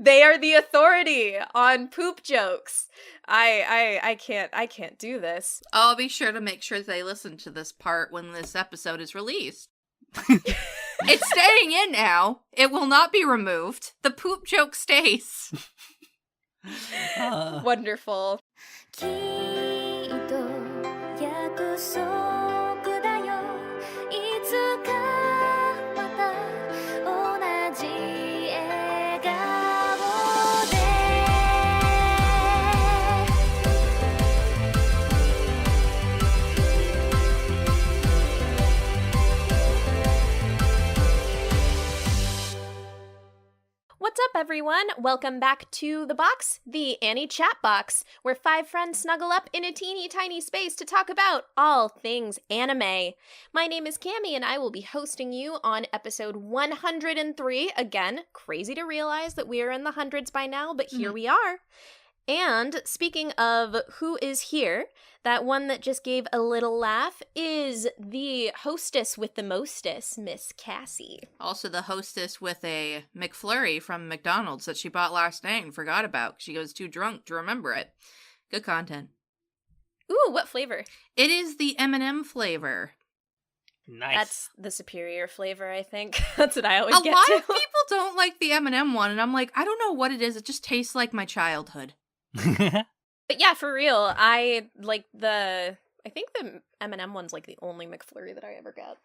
They are the authority on poop jokes. I can't do this. I'll be sure to make sure they listen to this part when this episode is released. It's staying in now. It will not be removed. The poop joke stays. Wonderful. What's up, everyone? Welcome back to The Box, the Annie chat box, where 5 friends snuggle up in a teeny tiny space to talk about all things anime. My name is Cammie, and I will be hosting you on episode 103. Again, crazy to realize that we are in the hundreds by now, but here we are. And speaking of who is here, that one that just gave a little laugh is the hostess with the mostest, Miss Cassie. Also the hostess with a McFlurry from McDonald's that she bought last night and forgot about. She was too drunk to remember it. Good content. Ooh, what flavor? It is the M&M flavor. Nice. That's the superior flavor, I think. That's what I always get A lot to. of people don't like the M&M one, and I'm like, I don't know what it is. It just tastes like my childhood. But yeah, for real, I like I think the M&M one's like the only McFlurry that I ever get.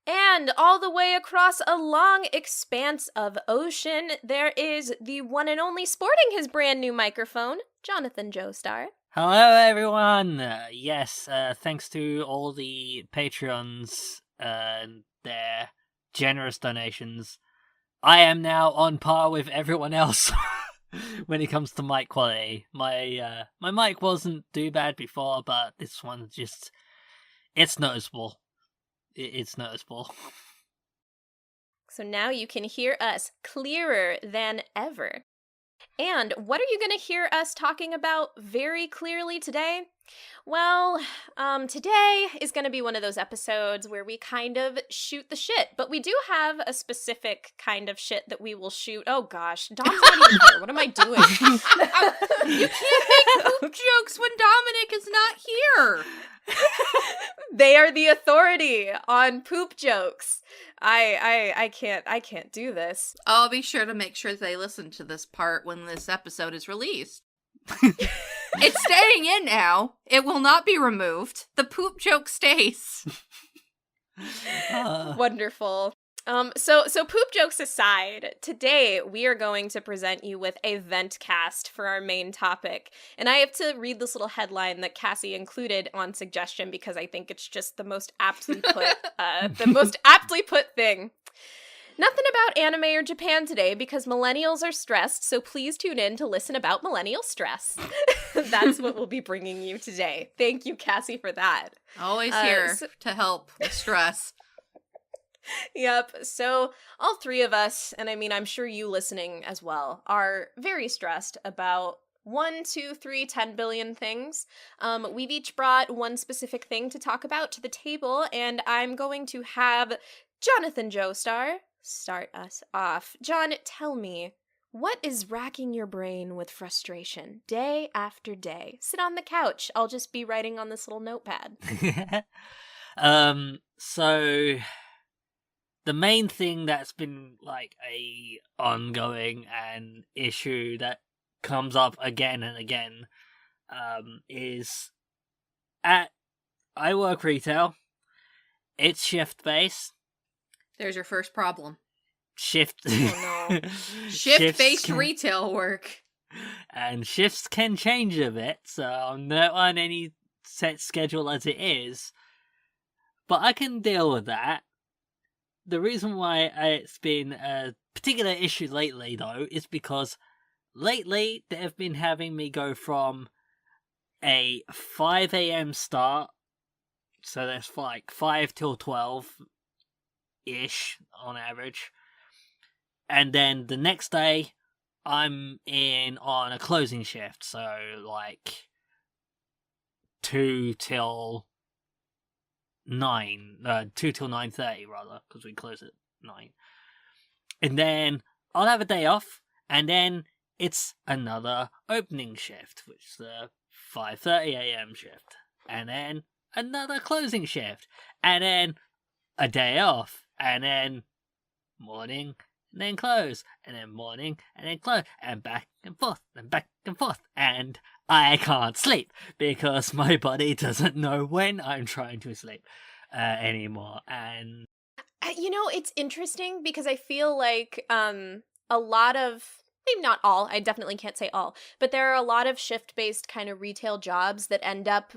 And all the way across a long expanse of ocean, there is the one and only sporting his brand new microphone, Jonathan Joestar. Hello, everyone. Yes, thanks to all the Patreons and their generous donations, I am now on par with everyone else. When it comes to mic quality, my mic wasn't too bad before, but this one it's noticeable. It's noticeable. So now you can hear us clearer than ever. And what are you going to hear us talking about very clearly today? Well, today is going to be one of those episodes where we kind of shoot the shit, but we do have a specific kind of shit that we will shoot. Oh gosh, Dom's not even here. What am I doing? You can't make poop jokes when Dominic is not here. They are the authority on poop jokes. I can't do this. I'll be sure to make sure they listen to this part when this episode is released. It's staying in now. It will not be removed. The poop joke stays. Wonderful. So poop jokes aside, today we are going to present you with a vent cast for our main topic. And I have to read this little headline that Cassie included on suggestion because I think it's just the most aptly put thing. Nothing about anime or Japan today because millennials are stressed, so please tune in to listen about millennial stress. That's what we'll be bringing you today. Thank you, Cassie, for that. Always here to help with stress. Yep, so all 3 of us, and I mean, I'm sure you listening as well, are very stressed about 1, 2, 3, 10 billion things. We've each brought one specific thing to talk about to the table, and I'm going to have Jonathan Joestar start us off. John, tell me, what is racking your brain with frustration day after day? Sit on the couch. I'll just be writing on this little notepad. So the main thing that's been like a ongoing and issue that comes up again and again is I work retail. It's shift based. There's your first problem. Shift. Oh no. Shift-based retail work. And shifts can change a bit, so I'm not on any set schedule as it is. But I can deal with that. The reason why it's been a particular issue lately, though, is because lately they've been having me go from a 5 a.m. start, so that's like 5 till 12-ish on average, and then the next day I'm in on a closing shift, so like 2 till 9:30 rather, because we close at 9. And then I'll have a day off, And then it's another opening shift, which is the 5:30 a.m. shift. And then another closing shift. And then a day off. And then morning, and then close. And then morning, and then close. And back and forth, and back and forth. And I can't sleep because my body doesn't know when I'm trying to sleep anymore. And it's interesting because I feel like a lot of, maybe not all, I definitely can't say all, but there are a lot of shift-based kind of retail jobs that end up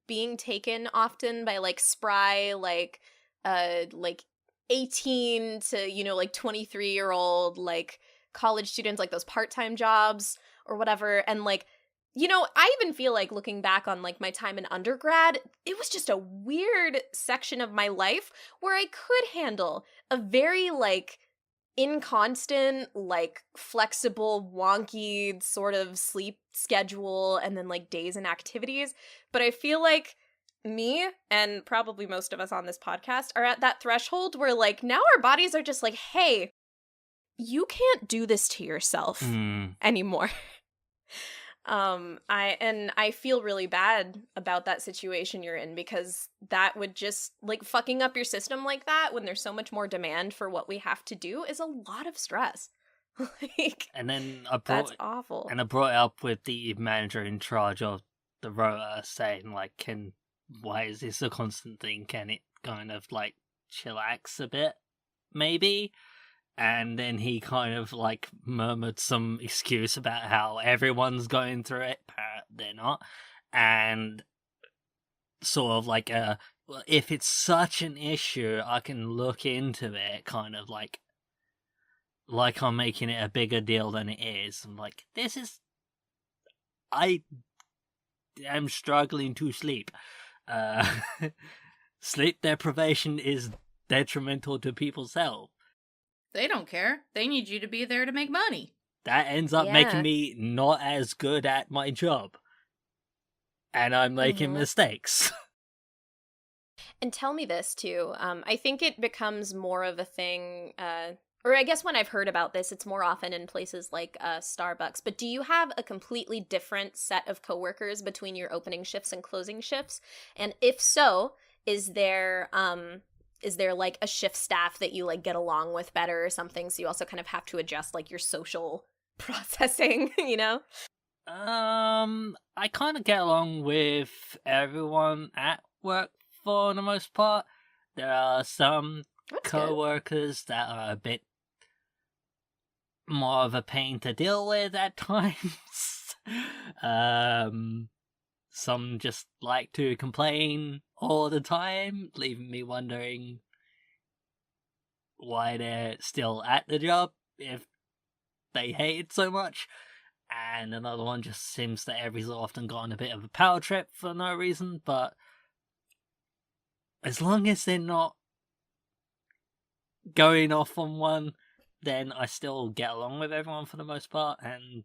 being taken often by like spry, like 18 to, like 23-year-old, like college students, like those part-time jobs or whatever. And like, I even feel like looking back on like my time in undergrad, it was just a weird section of my life where I could handle a very like inconstant, like flexible, wonky sort of sleep schedule and then like days and activities. But I feel like me and probably most of us on this podcast are at that threshold where like now our bodies are just like, hey, you can't do this to yourself anymore. I feel really bad about that situation you're in because that would just like fucking up your system like that when there's so much more demand for what we have to do is a lot of stress. Like, and then that's awful. And I brought it up with the manager in charge of the rota, saying like, why is this a constant thing? Can it kind of like chillax a bit, maybe? And then he kind of like murmured some excuse about how everyone's going through it, but they're not. And sort of like well, if it's such an issue, I can look into it, kind of like I'm making it a bigger deal than it is. I'm like, I am struggling to sleep. Sleep deprivation is detrimental to people's health. They don't care. They need you to be there to make money. That ends up making me not as good at my job. And I'm making mistakes. And tell me this, too. I think it becomes more of a thing, or I guess when I've heard about this, it's more often in places like Starbucks. But do you have a completely different set of coworkers between your opening shifts and closing shifts? And if so, is there like a shift staff that you like get along with better or something, so you also kind of have to adjust like your social processing, I kind of get along with everyone at work for the most part. There are some co-workers that are a bit more of a pain to deal with at times. Some just like to complain all the time, leaving me wondering why they're still at the job if they hate it so much. And another one just seems that every so often go on a bit of a power trip for no reason, but as long as they're not going off on one, then I still get along with everyone for the most part. And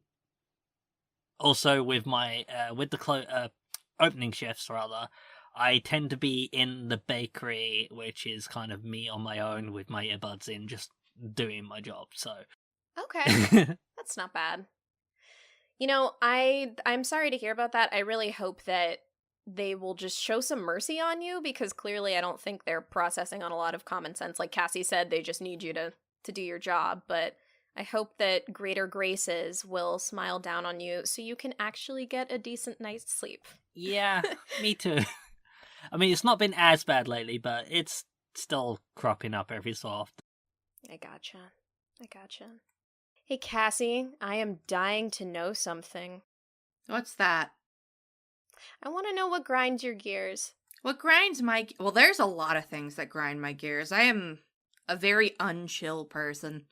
also with my with the opening shifts rather, I tend to be in the bakery, which is kind of me on my own with my earbuds in, just doing my job. So okay, that's not bad. I'm sorry to hear about that. I really hope that they will just show some mercy on you, because clearly I don't think they're processing on a lot of common sense. Like Cassie said, they just need you to do your job, but I hope that greater graces will smile down on you so you can actually get a decent night's sleep. Yeah, me too. I mean, it's not been as bad lately, but it's still cropping up every so often. I gotcha. Hey, Cassie, I am dying to know something. What's that? I want to know what grinds your gears. What grinds my... Well, there's a lot of things that grind my gears. I am a very unchill person.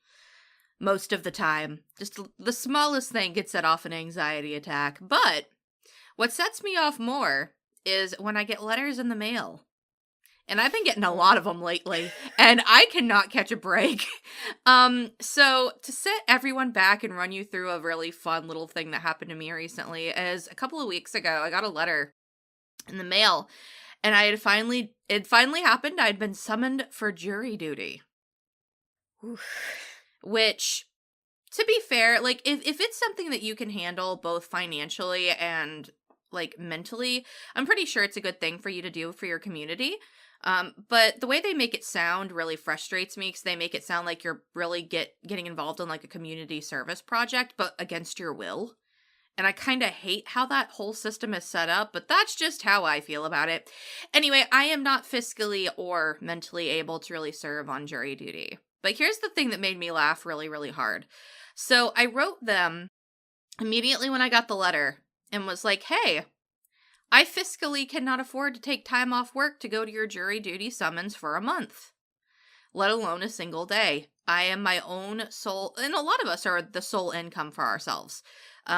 Most of the time. Just the smallest thing gets set off an anxiety attack. But what sets me off more is when I get letters in the mail. And I've been getting a lot of them lately, and I cannot catch a break. So to set everyone back and run you through a really fun little thing that happened to me recently is a couple of weeks ago, I got a letter in the mail, and it finally happened. I'd been summoned for jury duty. Oof. Which, to be fair, like, if it's something that you can handle both financially and, like, mentally, I'm pretty sure it's a good thing for you to do for your community. But the way they make it sound really frustrates me, because they make it sound like you're really getting involved in, like, a community service project, but against your will. And I kind of hate how that whole system is set up, but that's just how I feel about it. Anyway, I am not fiscally or mentally able to really serve on jury duty. But here's the thing that made me laugh really, really hard. So I wrote them immediately when I got the letter and was like, hey, I fiscally cannot afford to take time off work to go to your jury duty summons for a month, let alone a single day. I am my own sole, and a lot of us are the sole income for ourselves.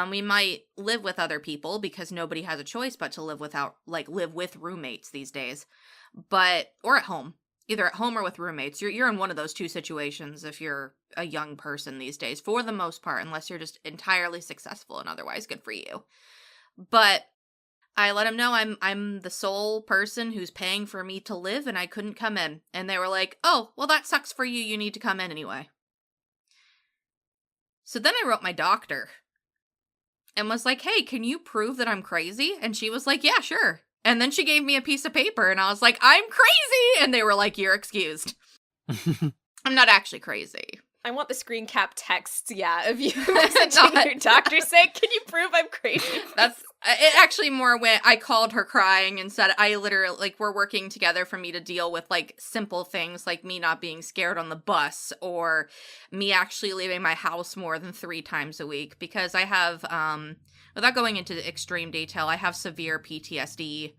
We might live with other people because nobody has a choice but to live with roommates these days, or at home, either at home or with roommates. You're in one of those two situations if you're a young person these days, for the most part, unless you're just entirely successful and otherwise good for you. But I let them know I'm the sole person who's paying for me to live, and I couldn't come in. And they were like, oh, well, that sucks for you. You need to come in anyway. So then I wrote my doctor and was like, hey, can you prove that I'm crazy? And she was like, yeah, sure. And then she gave me a piece of paper, and I was like, I'm crazy! And they were like, you're excused. I'm not actually crazy. I want the screen cap texts, of you messaging your doctor saying, can you prove I'm crazy? It actually more when I called her crying and said, I literally, like, we're working together for me to deal with, like, simple things like me not being scared on the bus, or me actually leaving my house more than 3 times a week, because I have, without going into extreme detail, I have severe PTSD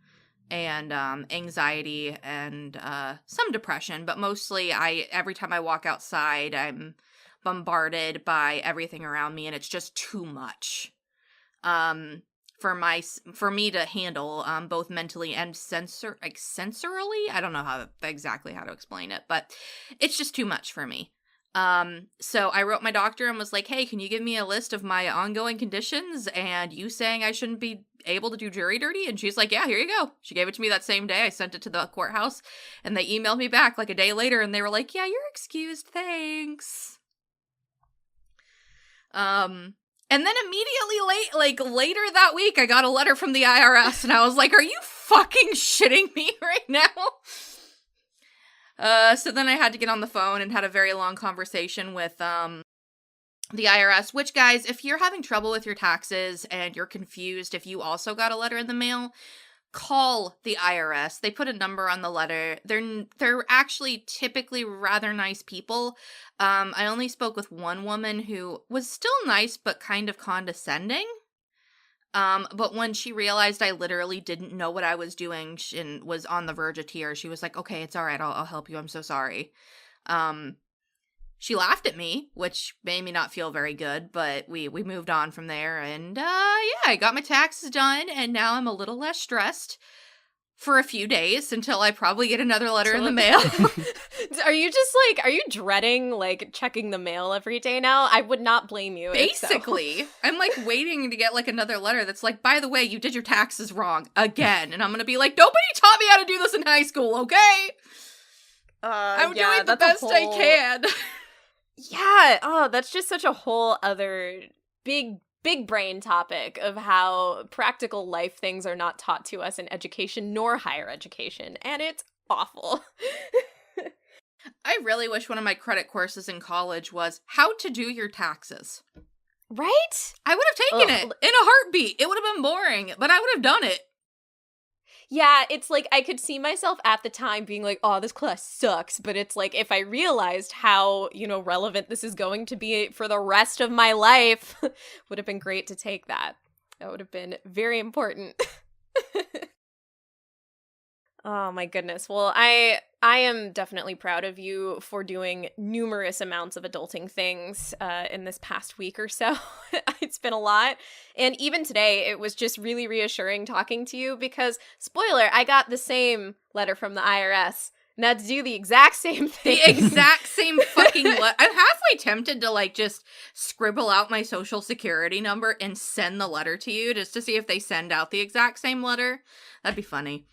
and anxiety and some depression, but mostly every time I walk outside, I'm bombarded by everything around me, and it's just too much for me to handle, both mentally and sensorily. I don't know exactly how to explain it, but it's just too much for me. So I wrote my doctor and was like, hey, can you give me a list of my ongoing conditions and you saying I shouldn't be able to do jury duty? And she's like, yeah, here you go. She gave it to me that same day. I sent it to the courthouse, and they emailed me back like a day later, and they were like, yeah, you're excused. Thanks. And then immediately later that week, I got a letter from the IRS, and I was like, are you fucking shitting me right now? So then I had to get on the phone and had a very long conversation with, the IRS, which, guys, if you're having trouble with your taxes and you're confused if you also got a letter in the mail, call the IRS. They put a number on the letter. They're actually typically rather nice people. I only spoke with one woman who was still nice, but kind of condescending. But when she realized I literally didn't know what I was doing and was on the verge of tears, she was like, okay, it's all right. I'll help you. I'm so sorry. She laughed at me, which made me not feel very good, but we moved on from there, and, I got my taxes done, and now I'm a little less stressed for a few days until I probably get another letter in the mail. Are you dreading, checking the mail every day now? I would not blame you. Basically. I'm, waiting to get, another letter that's like, by the way, you did your taxes wrong again, and I'm gonna be like, nobody taught me how to do this in high school, okay? I'm doing the best I can. Yeah. Oh, that's just such a whole other big brain topic of how practical life things are not taught to us in education nor higher education. And it's awful. I really wish one of my credit courses in college was how to do your taxes. Right? I would have taken it in a heartbeat. It would have been boring, but I would have done it. Yeah, it's I could see myself at the time being like, oh, this class sucks. But it's if I realized how, relevant this is going to be for the rest of my life, would have been great to take that. That would have been very important. Oh my goodness. Well, I am definitely proud of you for doing numerous amounts of adulting things in this past week or so. It's been a lot. And even today, it was just really reassuring talking to you because, spoiler, I got the same letter from the IRS. Now to do the exact same thing. The exact same fucking letter. I'm halfway tempted to just scribble out my social security number and send the letter to you just to see if they send out the exact same letter. That'd be funny.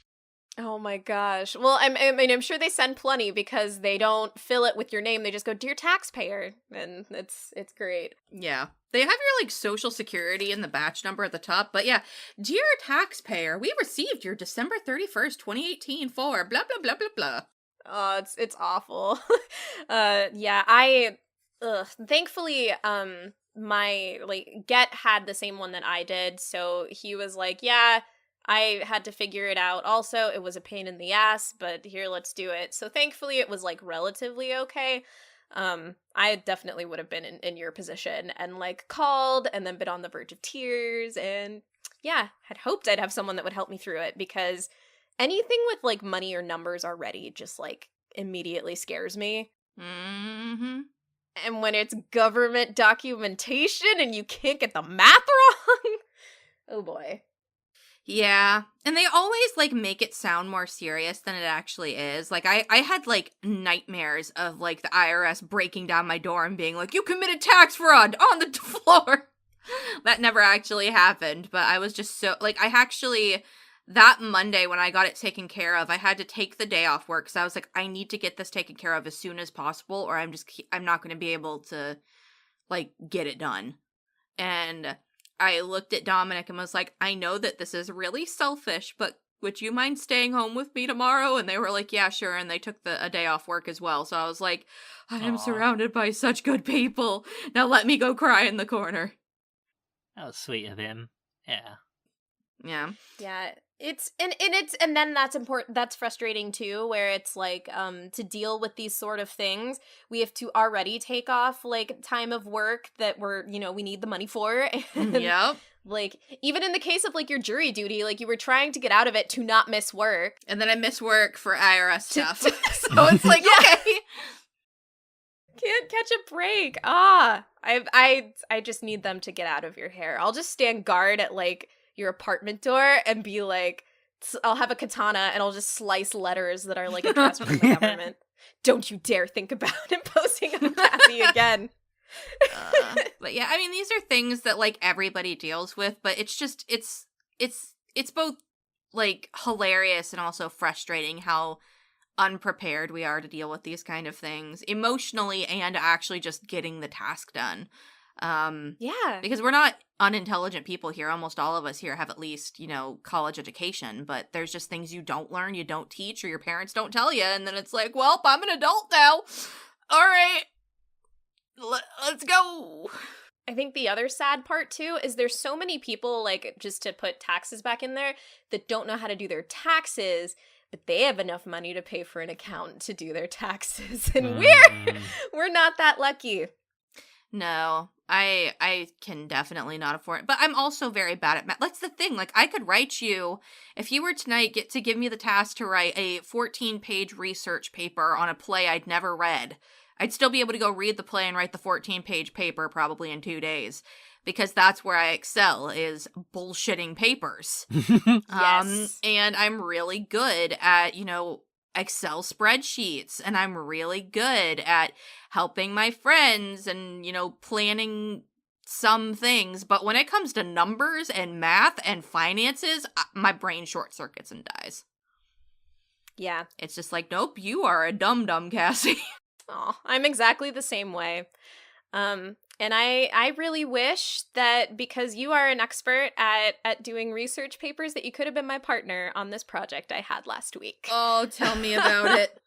Oh my gosh. Well, I'm sure they send plenty because they don't fill it with your name. They just go, "Dear taxpayer," and it's great. Yeah. They have your, like, social security and the batch number at the top, but yeah, dear taxpayer, we received your December 31st, 2018 for blah, blah, blah, blah, blah. Oh, it's awful. Yeah, thankfully, my, like, Get had the same one that I did, so he was like, yeah, I had to figure it out. Also, it was a pain in the ass, but here, let's do it. So thankfully, it was, like, relatively okay. I definitely would have been in your position and, like, called and then been on the verge of tears and, yeah, had hoped I'd have someone that would help me through it because anything with, like, money or numbers already just, like, immediately scares me. Mm-hmm. And when it's government documentation and you can't get the math wrong, oh boy. Yeah, and they always, like, make it sound more serious than it actually is. Like, I had, like, nightmares of, like, the IRS breaking down my door and being like, you committed tax fraud on the floor. That never actually happened, but I was just so, like, I actually, that Monday when I got it taken care of, I had to take the day off work, because I was like, I need to get this taken care of as soon as possible, or I'm not going to be able to, like, get it done. And I looked at Dominic and was like, I know that this is really selfish, but would you mind staying home with me tomorrow? And they were like, yeah, sure. And they took a day off work as well. So I was like, I am surrounded by such good people. Now let me go cry in the corner. That was sweet of him. Yeah. Yeah. Yeah, and then that's important. That's frustrating too, where it's like, to deal with these sort of things, we have to already take off, like, time of work that we need the money for. And, Yep. like, even in the case of, like, your jury duty, like, you were trying to get out of it to not miss work. And then I miss work for IRS stuff. So it's like, okay. Can't catch a break. I just need them to get out of your hair. I'll just stand guard at, like, your apartment door and be like, I'll have a katana and I'll just slice letters that are, like, addressed from the government. Don't you dare think about imposing on Cassie again. But yeah, I mean, these are things that, like, everybody deals with, but it's just, it's both, like, hilarious and also frustrating how unprepared we are to deal with these kind of things emotionally and actually just getting the task done. Yeah. Because we're not unintelligent people here. Almost all of us here have at least, college education, but there's just things you don't learn, you don't teach, or your parents don't tell you, and then it's like, well, I'm an adult now. All right. Let's go. I think the other sad part, too, is there's so many people, like, just to put taxes back in there, that don't know how to do their taxes, but they have enough money to pay for an accountant to do their taxes, and we're not that lucky. No, I can definitely not afford it. But I'm also very bad at math. That's the thing. Like, I could write you, if you were tonight to give me the task to write a 14-page research paper on a play I'd never read, I'd still be able to go read the play and write the 14-page paper probably in 2 days. Because that's where I excel, is bullshitting papers. Yes. And I'm really good at, Excel spreadsheets, and I'm really good at helping my friends and, planning some things. But when it comes to numbers and math and finances, my brain short circuits and dies. Yeah. It's just like, nope, you are a dum-dum, Cassie. Oh, I'm exactly the same way. And I really wish that because you are an expert at doing research papers that you could have been my partner on this project I had last week. Oh, tell me about it.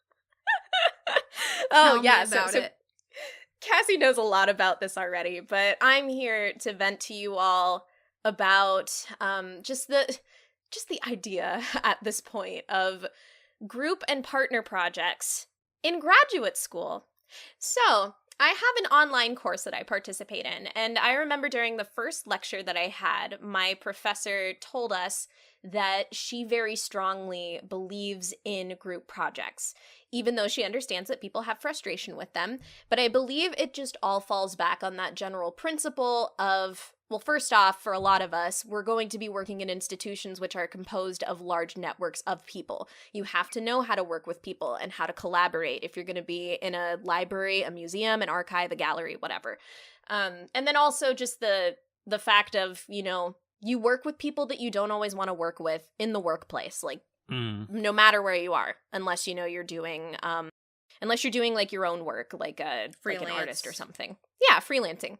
Oh, yeah. So Cassie knows a lot about this already, but I'm here to vent to you all about just the idea at this point of group and partner projects in graduate school. So I have an online course that I participate in, and I remember during the first lecture that I had, my professor told us that she very strongly believes in group projects, even though she understands that people have frustration with them. But I believe it just all falls back on that general principle of, well, first off, for a lot of us, we're going to be working in institutions which are composed of large networks of people. You have to know how to work with people and how to collaborate if you're going to be in a library, a museum, an archive, a gallery, whatever. And then also just the fact of, you work with people that you don't always want to work with in the workplace. Like, no matter where you are, unless, you're doing, like your own work, like an artist or something. Yeah, freelancing.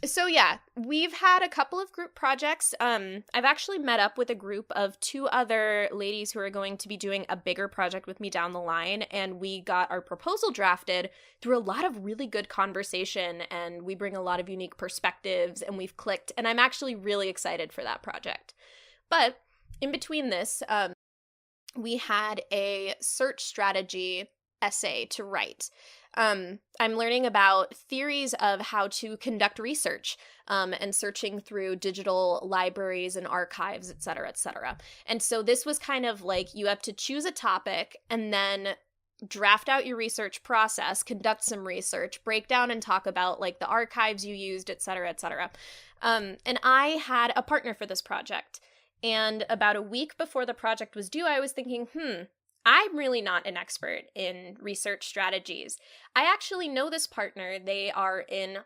So yeah, we've had a couple of group projects. I've actually met up with a group of 2 other ladies who are going to be doing a bigger project with me down the line, and we got our proposal drafted through a lot of really good conversation, and we bring a lot of unique perspectives, and we've clicked, and I'm actually really excited for that project. But in between this, we had a search strategy essay to write. I'm learning about theories of how to conduct research, and searching through digital libraries and archives, et cetera, et cetera. And so this was kind of like, you have to choose a topic and then draft out your research process, conduct some research, break down and talk about like the archives you used, et cetera, et cetera. And I had a partner for this project. And about a week before the project was due, I was thinking, I'm really not an expert in research strategies. I actually know this partner. They are in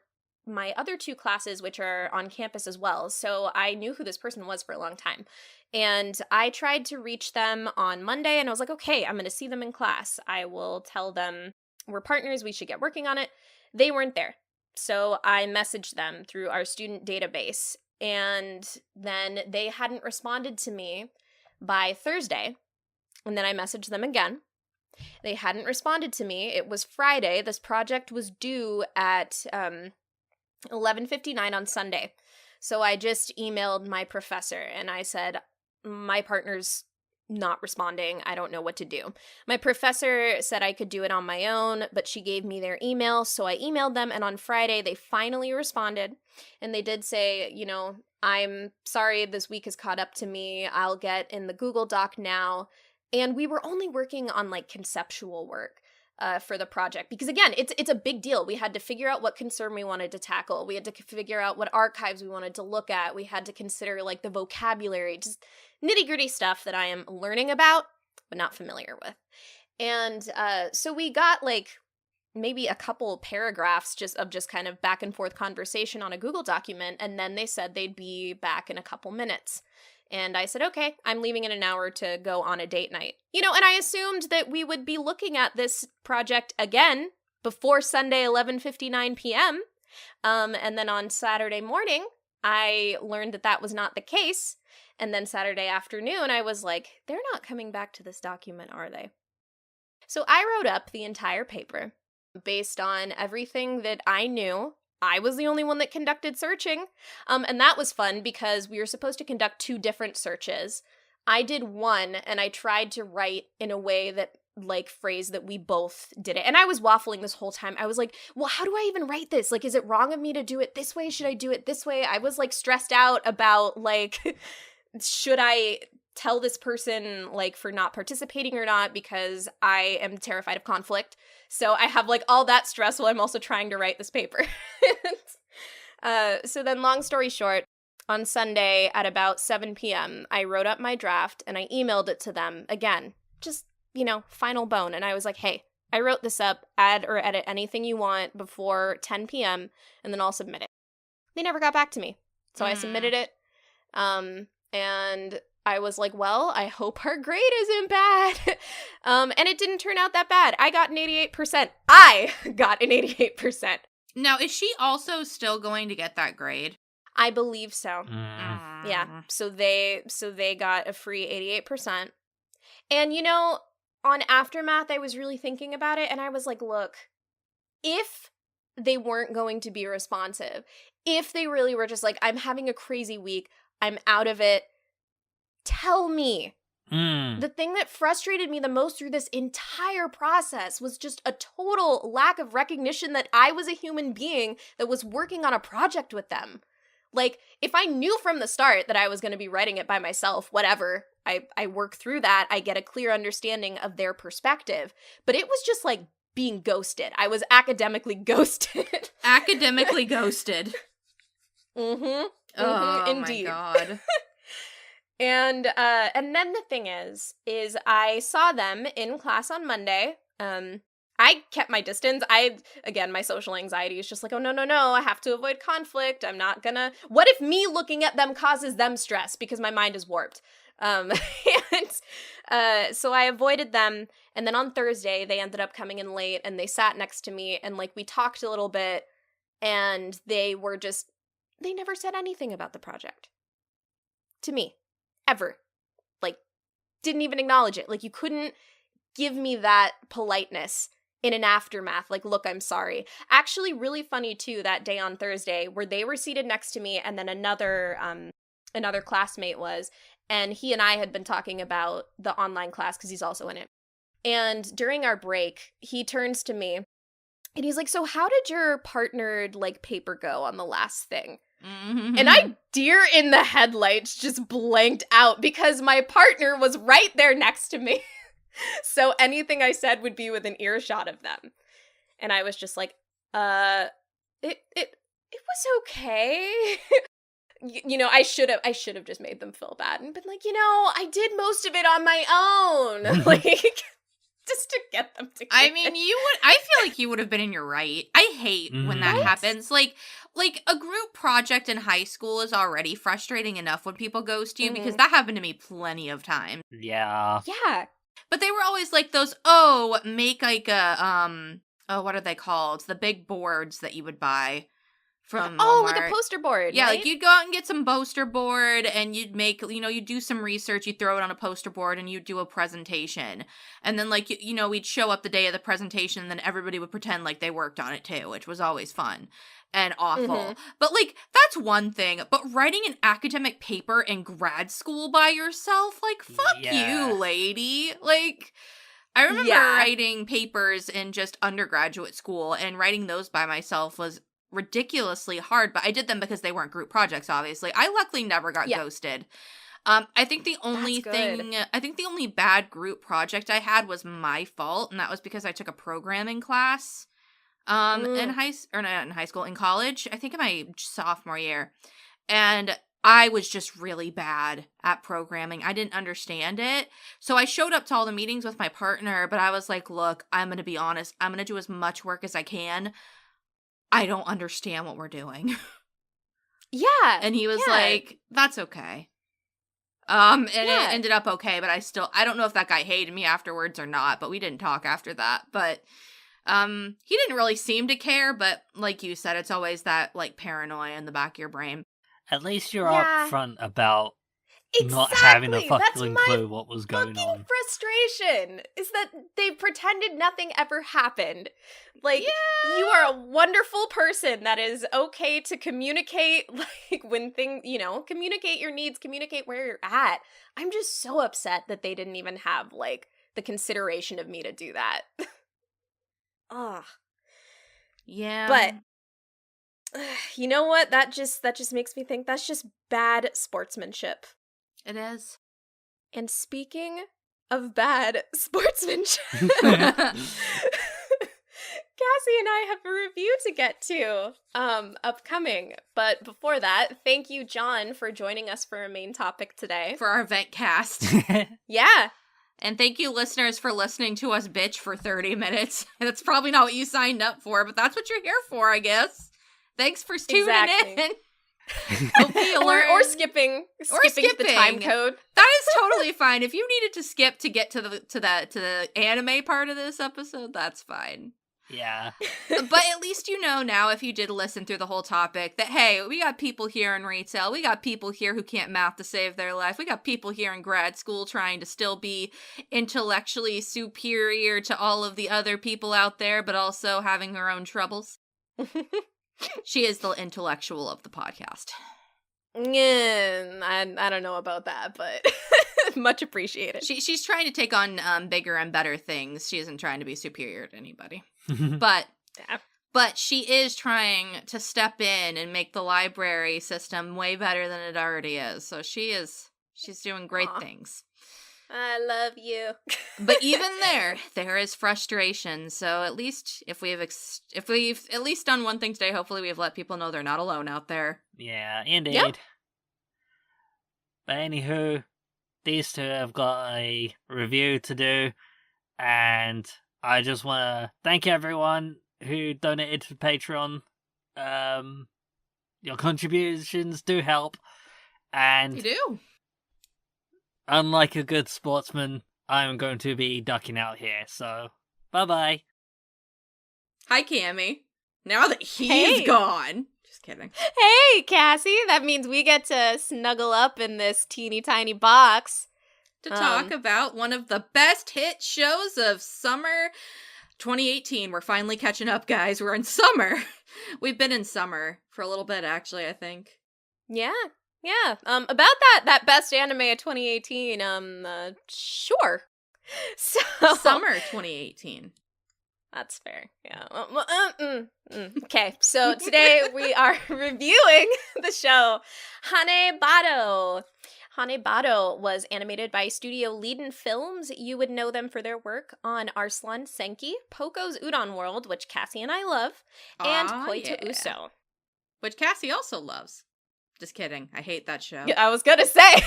my other 2 classes, which are on campus as well. So I knew who this person was for a long time. And I tried to reach them on Monday, and I was like, okay, I'm going to see them in class. I will tell them we're partners. We should get working on it. They weren't there. So I messaged them through our student database, and then they hadn't responded to me by Thursday. And then I messaged them again. They hadn't responded to me. It was Friday. This project was due at 11:59 on Sunday. So I just emailed my professor and I said, my partner's not responding. I don't know what to do. My professor said I could do it on my own, but she gave me their email. So I emailed them, and on Friday they finally responded. And they did say, I'm sorry, this week has caught up to me. I'll get in the Google Doc now. And we were only working on like conceptual work for the project, because again, it's a big deal. We had to figure out what concern we wanted to tackle. We had to figure out what archives we wanted to look at. We had to consider like the vocabulary, just nitty-gritty stuff that I am learning about but not familiar with. And so we got like maybe a couple paragraphs just kind of back and forth conversation on a Google document, and then they said they'd be back in a couple minutes. And I said, okay, I'm leaving in an hour to go on a date night. And I assumed that we would be looking at this project again before Sunday, 11:59 p.m. And then on Saturday morning, I learned that that was not the case. And then Saturday afternoon, I was like, they're not coming back to this document, are they? So I wrote up the entire paper based on everything that I knew. I was the only one that conducted searching, and that was fun because we were supposed to conduct 2 different searches. I did one, and I tried to write in a way that, like, phrased that we both did it. And I was waffling this whole time. I was like, well, how do I even write this? Like, is it wrong of me to do it this way? Should I do it this way? I was, like, stressed out about, like, should I tell this person, like, for not participating or not, because I am terrified of conflict. So I have, like, all that stress while I'm also trying to write this paper. So then, long story short, on Sunday at about 7 p.m., I wrote up my draft and I emailed it to them. Again, just, final bone. And I was like, hey, I wrote this up, add or edit anything you want before 10 p.m., and then I'll submit it. They never got back to me. So I submitted it. And I was like, well, I hope our grade isn't bad. And it didn't turn out that bad. I got an 88%. I got an 88%. Now, is she also still going to get that grade? I believe so. Yeah. So they got a free 88%. And, on Aftermath, I was really thinking about it, and I was like, look, if they weren't going to be responsive, if they really were just like, I'm having a crazy week, I'm out of it, tell me. The thing that frustrated me the most through this entire process was just a total lack of recognition that I was a human being that was working on a project with them. Like, if I knew from the start that I was going to be writing it by myself, whatever, I work through that, I get a clear understanding of their perspective. But it was just like being ghosted. I was academically ghosted. Academically ghosted. Mm-hmm. Oh, indeed. my God. And then the thing is I saw them in class on Monday. I kept my distance. Again, my social anxiety is just like, oh, no, I have to avoid conflict. I'm not gonna, what if me looking at them causes them stress because my mind is warped? And so I avoided them. And then on Thursday, they ended up coming in late and they sat next to me and like we talked a little bit and they never said anything about the project. To me. Ever. Like, didn't even acknowledge it. Like, you couldn't give me that politeness in an aftermath. Like, look, I'm sorry. Actually, really funny, too, that day on Thursday, where they were seated next to me, and then another classmate was, and he and I had been talking about the online class, because he's also in it. And during our break, he turns to me, and he's like, so how did your partnered, like, paper go on the last thing? Mm-hmm. And I, deer in the headlights, just blanked out because my partner was right there next to me. So anything I said would be within earshot of them. And I was just like, it was okay. You know, I should have just made them feel bad and been like, you know, I did most of it on my own. Like, just to get them to I mean, I feel like you would have been in your right. I hate when that Right? happens. Like a group project in high school is already frustrating enough when people ghost you, because that happened to me plenty of times. Yeah. Yeah. But they were always like those, make like a, what are they called? The big boards that you would buy from Oh, Walmart. like a poster board, Yeah, right? like you'd go out and get some poster board and you'd make, you'd do some research, you'd throw it on a poster board and you'd do a presentation. And then like, we'd show up the day of the presentation and then everybody would pretend like they worked on it too, which was always fun and awful. But like, that's one thing. But writing an academic paper in grad school by yourself, like, fuck you, lady. Like, I remember writing papers in just undergraduate school, and writing those by myself was ridiculously hard, but I did them because they weren't group projects, obviously. I luckily never got ghosted. I think the only bad group project I had was my fault, and that was because I took a programming class in college, I think in my sophomore year. And I was just really bad at programming. I didn't understand it. So I showed up to all the meetings with my partner, but I was like, look, I'm going to be honest. I'm going to do as much work as I can. I don't understand what we're doing. Yeah. And he was like, that's okay. And it ended up okay, but I don't know if that guy hated me afterwards or not, but we didn't talk after that. But he didn't really seem to care, but like you said, it's always that like paranoia in the back of your brain. At least you're upfront about not Exactly. having a That's fucking my clue what was going on. Frustration is that they pretended nothing ever happened. Like, you are a wonderful person that is okay to communicate, like, when things, communicate your needs, communicate where you're at. I'm just so upset that they didn't even have, like, the consideration of me to do that. Ugh. Yeah. But you know what? That just makes me think that's just bad sportsmanship. It is. And speaking of bad sportsmanship, Cassie and I have a review to get to upcoming. But before that, thank you, John, for joining us for our main topic today. For our event cast. Yeah. And thank you, listeners, for listening to us bitch for 30 minutes. That's probably not what you signed up for, but that's what you're here for, I guess. Thanks for tuning in. or skipping the time code. That is totally fine. If you needed to skip to get to the anime part of this episode, that's fine. Yeah. But at least you know now, if you did listen through the whole topic, that hey, we got people here in retail, we got people here who can't math to save their life, we got people here in grad school trying to still be intellectually superior to all of the other people out there, but also having her own troubles. She is the intellectual of the podcast. I don't know about that, but much appreciated. She's trying to take on bigger and better things. She isn't trying to be superior to anybody. But she is trying to step in and make the library system way better than it already is. So she's doing great things. I love you. But even there is frustration. So at least if we've at least done one thing today, hopefully we've let people know they're not alone out there. Yeah, indeed. Yep. But anywho, these two have got a review to do, and I just want to thank everyone who donated to Patreon. Your contributions do help, and You do. unlike a good sportsman, I'm going to be ducking out here, so bye-bye. Hi, Cammy. Now that he's Hey. gone. Just kidding. Hey, Cassie, that means we get to snuggle up in this teeny tiny box. To talk about one of the best hit shows of summer 2018. We're finally catching up, guys. We're in summer. We've been in summer for a little bit, actually, I think. Yeah. About that best anime of 2018, sure. So Summer 2018. That's fair. Yeah. Okay, so today we are reviewing the show Hanebado. Hanebado was animated by Studio LINDENFILMS. You would know them for their work on Arslan Senki, Poco's Udon World, which Cassie and I love, and Koito Uso. Which Cassie also loves. Just kidding. I hate that show. Yeah, I was gonna say.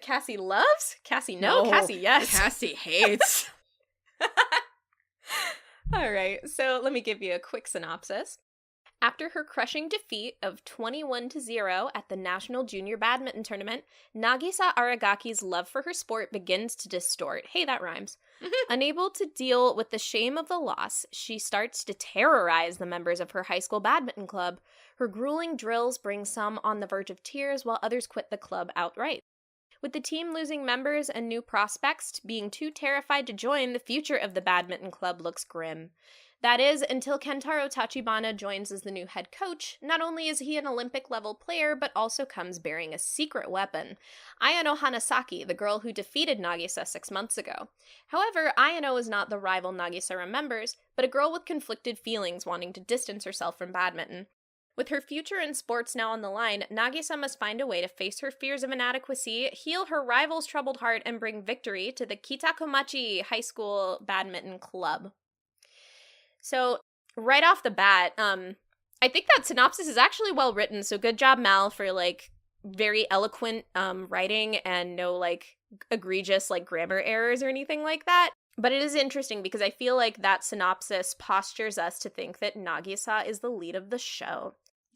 Cassie loves? Cassie no, Cassie yes. Cassie hates. All right, so let me give you a quick synopsis. After her crushing defeat of 21-0 at the National Junior Badminton Tournament, Nagisa Aragaki's love for her sport begins to distort. Hey, that rhymes. Unable to deal with the shame of the loss, she starts to terrorize the members of her high school badminton club. Her grueling drills bring some on the verge of tears, while others quit the club outright. With the team losing members and new prospects being too terrified to join, the future of the badminton club looks grim. That is, until Kentaro Tachibana joins as the new head coach. Not only is he an Olympic-level player, but also comes bearing a secret weapon. Ayano Hanasaki, the girl who defeated Nagisa 6 months ago. However, Ayano is not the rival Nagisa remembers, but a girl with conflicted feelings wanting to distance herself from badminton. With her future in sports now on the line, Nagisa must find a way to face her fears of inadequacy, heal her rival's troubled heart, and bring victory to the Kitakomachi High School Badminton Club. So, right off the bat, I think that synopsis is actually well written, so good job, Mal, for, very eloquent writing and no, egregious, grammar errors or anything like that. But it is interesting because I feel like that synopsis postures us to think that Nagisa is the lead of the show.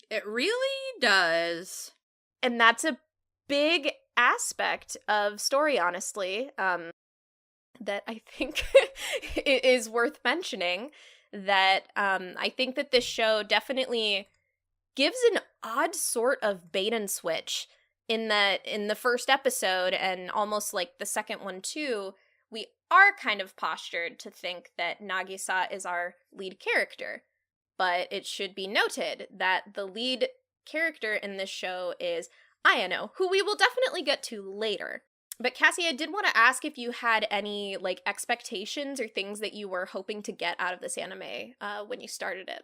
It really does. And that's a big aspect of story, honestly, that I think is worth mentioning. That I think that this show definitely gives an odd sort of bait and switch in the first episode and almost like the second one too. We are kind of postured to think that Nagisa is our lead character, but it should be noted that the lead character in this show is Ayano, who we will definitely get to later. But Cassie, I did want to ask if you had any expectations or things that you were hoping to get out of this anime when you started it.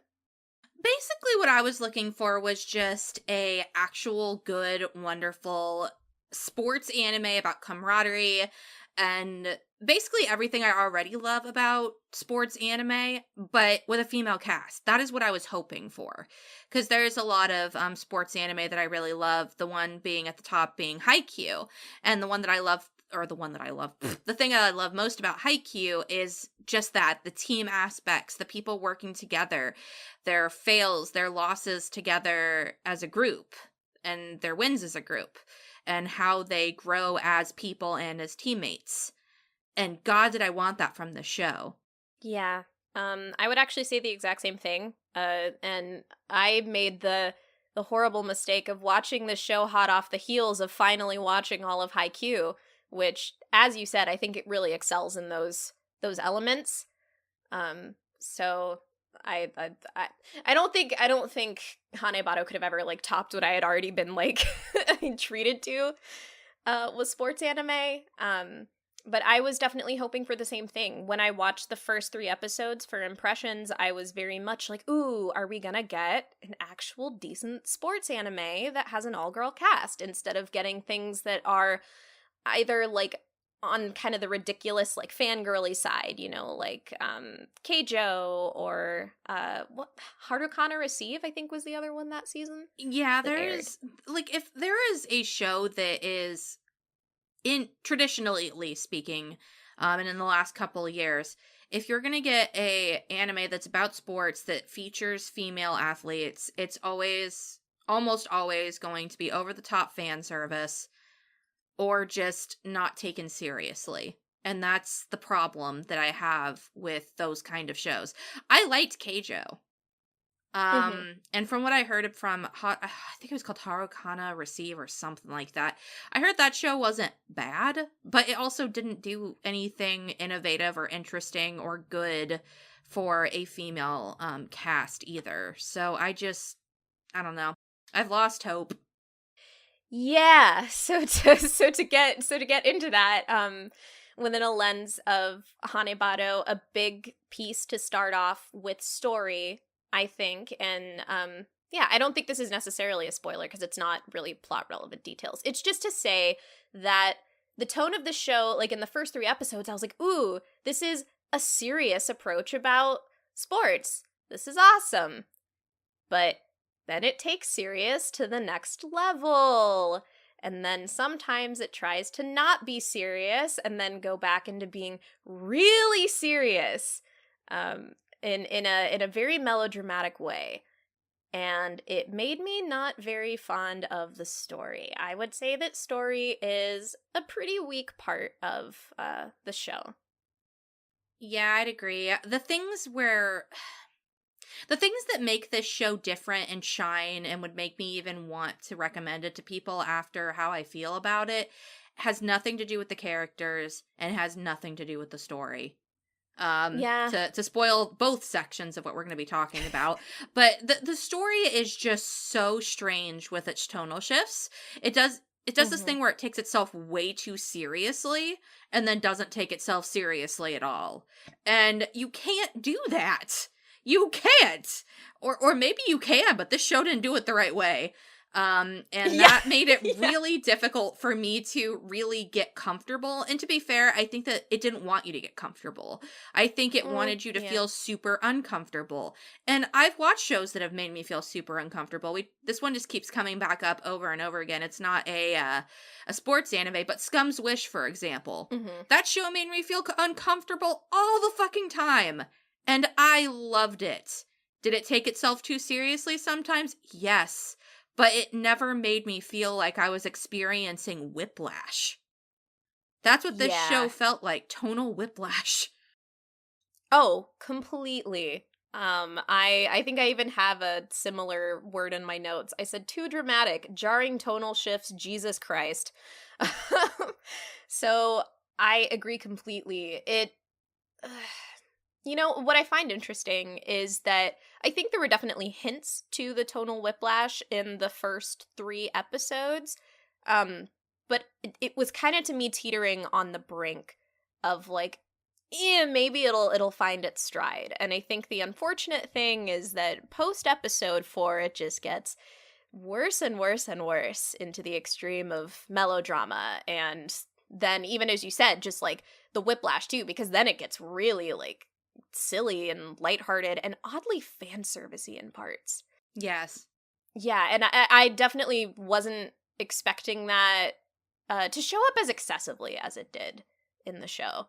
Basically what I was looking for was just a actual good, wonderful sports anime about camaraderie and basically everything I already love about sports anime, but with a female cast. That is what I was hoping for. Because there's a lot of sports anime that I really love, the one being at the top being Haikyuu, and the thing that I love most about Haikyuu is just that, the team aspects, the people working together, their fails, their losses together as a group, and their wins as a group, and how they grow as people and as teammates. And God, did I want that from the show. Yeah. I would actually say the exact same thing. And I made the horrible mistake of watching this show hot off the heels of finally watching all of Haikyuu, which, as you said, I think it really excels in those elements. So I don't think Hanebado could have ever topped what I had already been treated to with sports anime. But I was definitely hoping for the same thing. When I watched the first 3 episodes for impressions, I was very much like, ooh, are we gonna get an actual decent sports anime that has an all-girl cast instead of getting things that are either on kind of the ridiculous fangirly side, Keijo or what Harukana Receive, I think was the other one that season. Yeah, there's if there is a show that is traditionally speaking, and in the last couple of years, if you're gonna get a anime that's about sports that features female athletes, it's almost always going to be over the top fan service, or just not taken seriously. And that's the problem that I have with those kind of shows. I liked Keijo. Mm-hmm. And from what I heard from, I think it was called Harukana Receive or something like that. I heard that show wasn't bad, but it also didn't do anything innovative or interesting or good for a female cast either. So I don't know. I've lost hope. Yeah. So to get into that, within a lens of Hanebado, a big piece to start off with story, I think, and yeah, I don't think this is necessarily a spoiler because it's not really plot relevant details. It's just to say that the tone of the show, like in the first 3 episodes, I was like, ooh, this is a serious approach about sports. This is awesome. But then it takes serious to the next level. And then sometimes it tries to not be serious and then go back into being really serious in a very melodramatic way. And it made me not very fond of the story. I would say that story is a pretty weak part of the show. Yeah, I'd agree. The things that make this show different and shine and would make me even want to recommend it to people after how I feel about it has nothing to do with the characters and has nothing to do with the story. Yeah. To spoil both sections of what we're going to be talking about, but the story is just so strange with its tonal shifts. It does this thing where it takes itself way too seriously and then doesn't take itself seriously at all. And you can't do that. You can't. Or maybe you can, but this show didn't do it the right way. And that made it really difficult for me to really get comfortable. And to be fair, I think that it didn't want you to get comfortable. I think it wanted you to feel super uncomfortable. And I've watched shows that have made me feel super uncomfortable. This one just keeps coming back up over and over again. It's not a sports anime, but Scum's Wish, for example. That show made me feel uncomfortable all the fucking time. And I loved it. Did it take itself too seriously sometimes? Yes. But it never made me feel like I was experiencing whiplash. That's what this show felt like, tonal whiplash. Oh, completely. I think I even have a similar word in my notes. I said too dramatic, jarring tonal shifts, Jesus Christ. So I agree completely. You know, what I find interesting is that I think there were definitely hints to the tonal whiplash in the first 3 episodes, but it was kind of, to me, teetering on the brink of, like, maybe it'll find its stride. And I think the unfortunate thing is that post-episode 4, it just gets worse and worse and worse into the extreme of melodrama, and then, even as you said, just, like, the whiplash, too, because then it gets really, like, silly and lighthearted and oddly fan servicey in parts. Yes. Yeah, and I definitely wasn't expecting that to show up as excessively as it did in the show.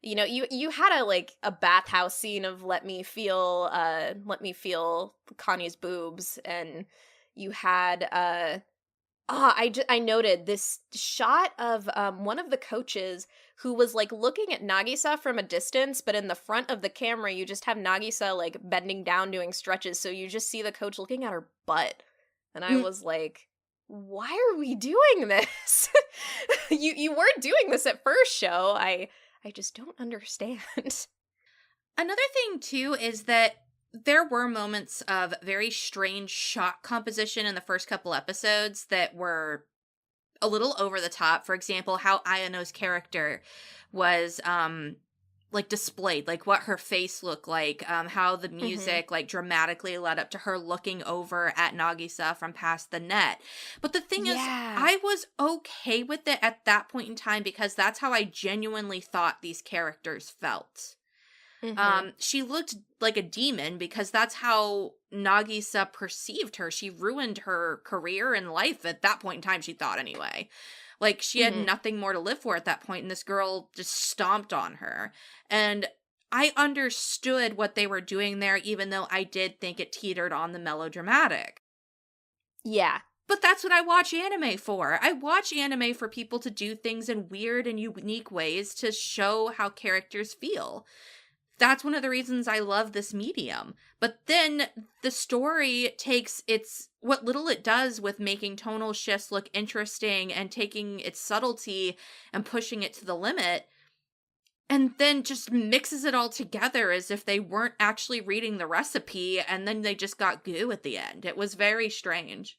You know, you had a bathhouse scene of let me feel Connie's boobs, and you had I noted this shot of one of the coaches who was, like, looking at Nagisa from a distance, but in the front of the camera, you just have Nagisa, like, bending down doing stretches, so you just see the coach looking at her butt. And I was like, why are we doing this? You weren't doing this at first show. I just don't understand. Another thing, too, is that there were moments of very strange shot composition in the first couple episodes that were a little over the top. For example, how Ayano's character was like displayed, like what her face looked like, how the music like dramatically led up to her looking over at Nagisa from past the net. But the thing is, I was okay with it at that point in time because that's how I genuinely thought these characters felt. She looked like a demon because that's how Nagisa perceived her. She ruined her career and life at that point in time, she thought anyway. Like, she had nothing more to live for at that point, and this girl just stomped on her. And I understood what they were doing there, even though I did think it teetered on the melodramatic. Yeah, But that's what I watch anime for. I watch anime for people to do things in weird and unique ways to show how characters feel. That's one of the reasons I love this medium. But then the story takes what little it does with making tonal shifts look interesting and taking its subtlety and pushing it to the limit, and then just mixes it all together as if they weren't actually reading the recipe, and then they just got goo at the end. It was very strange.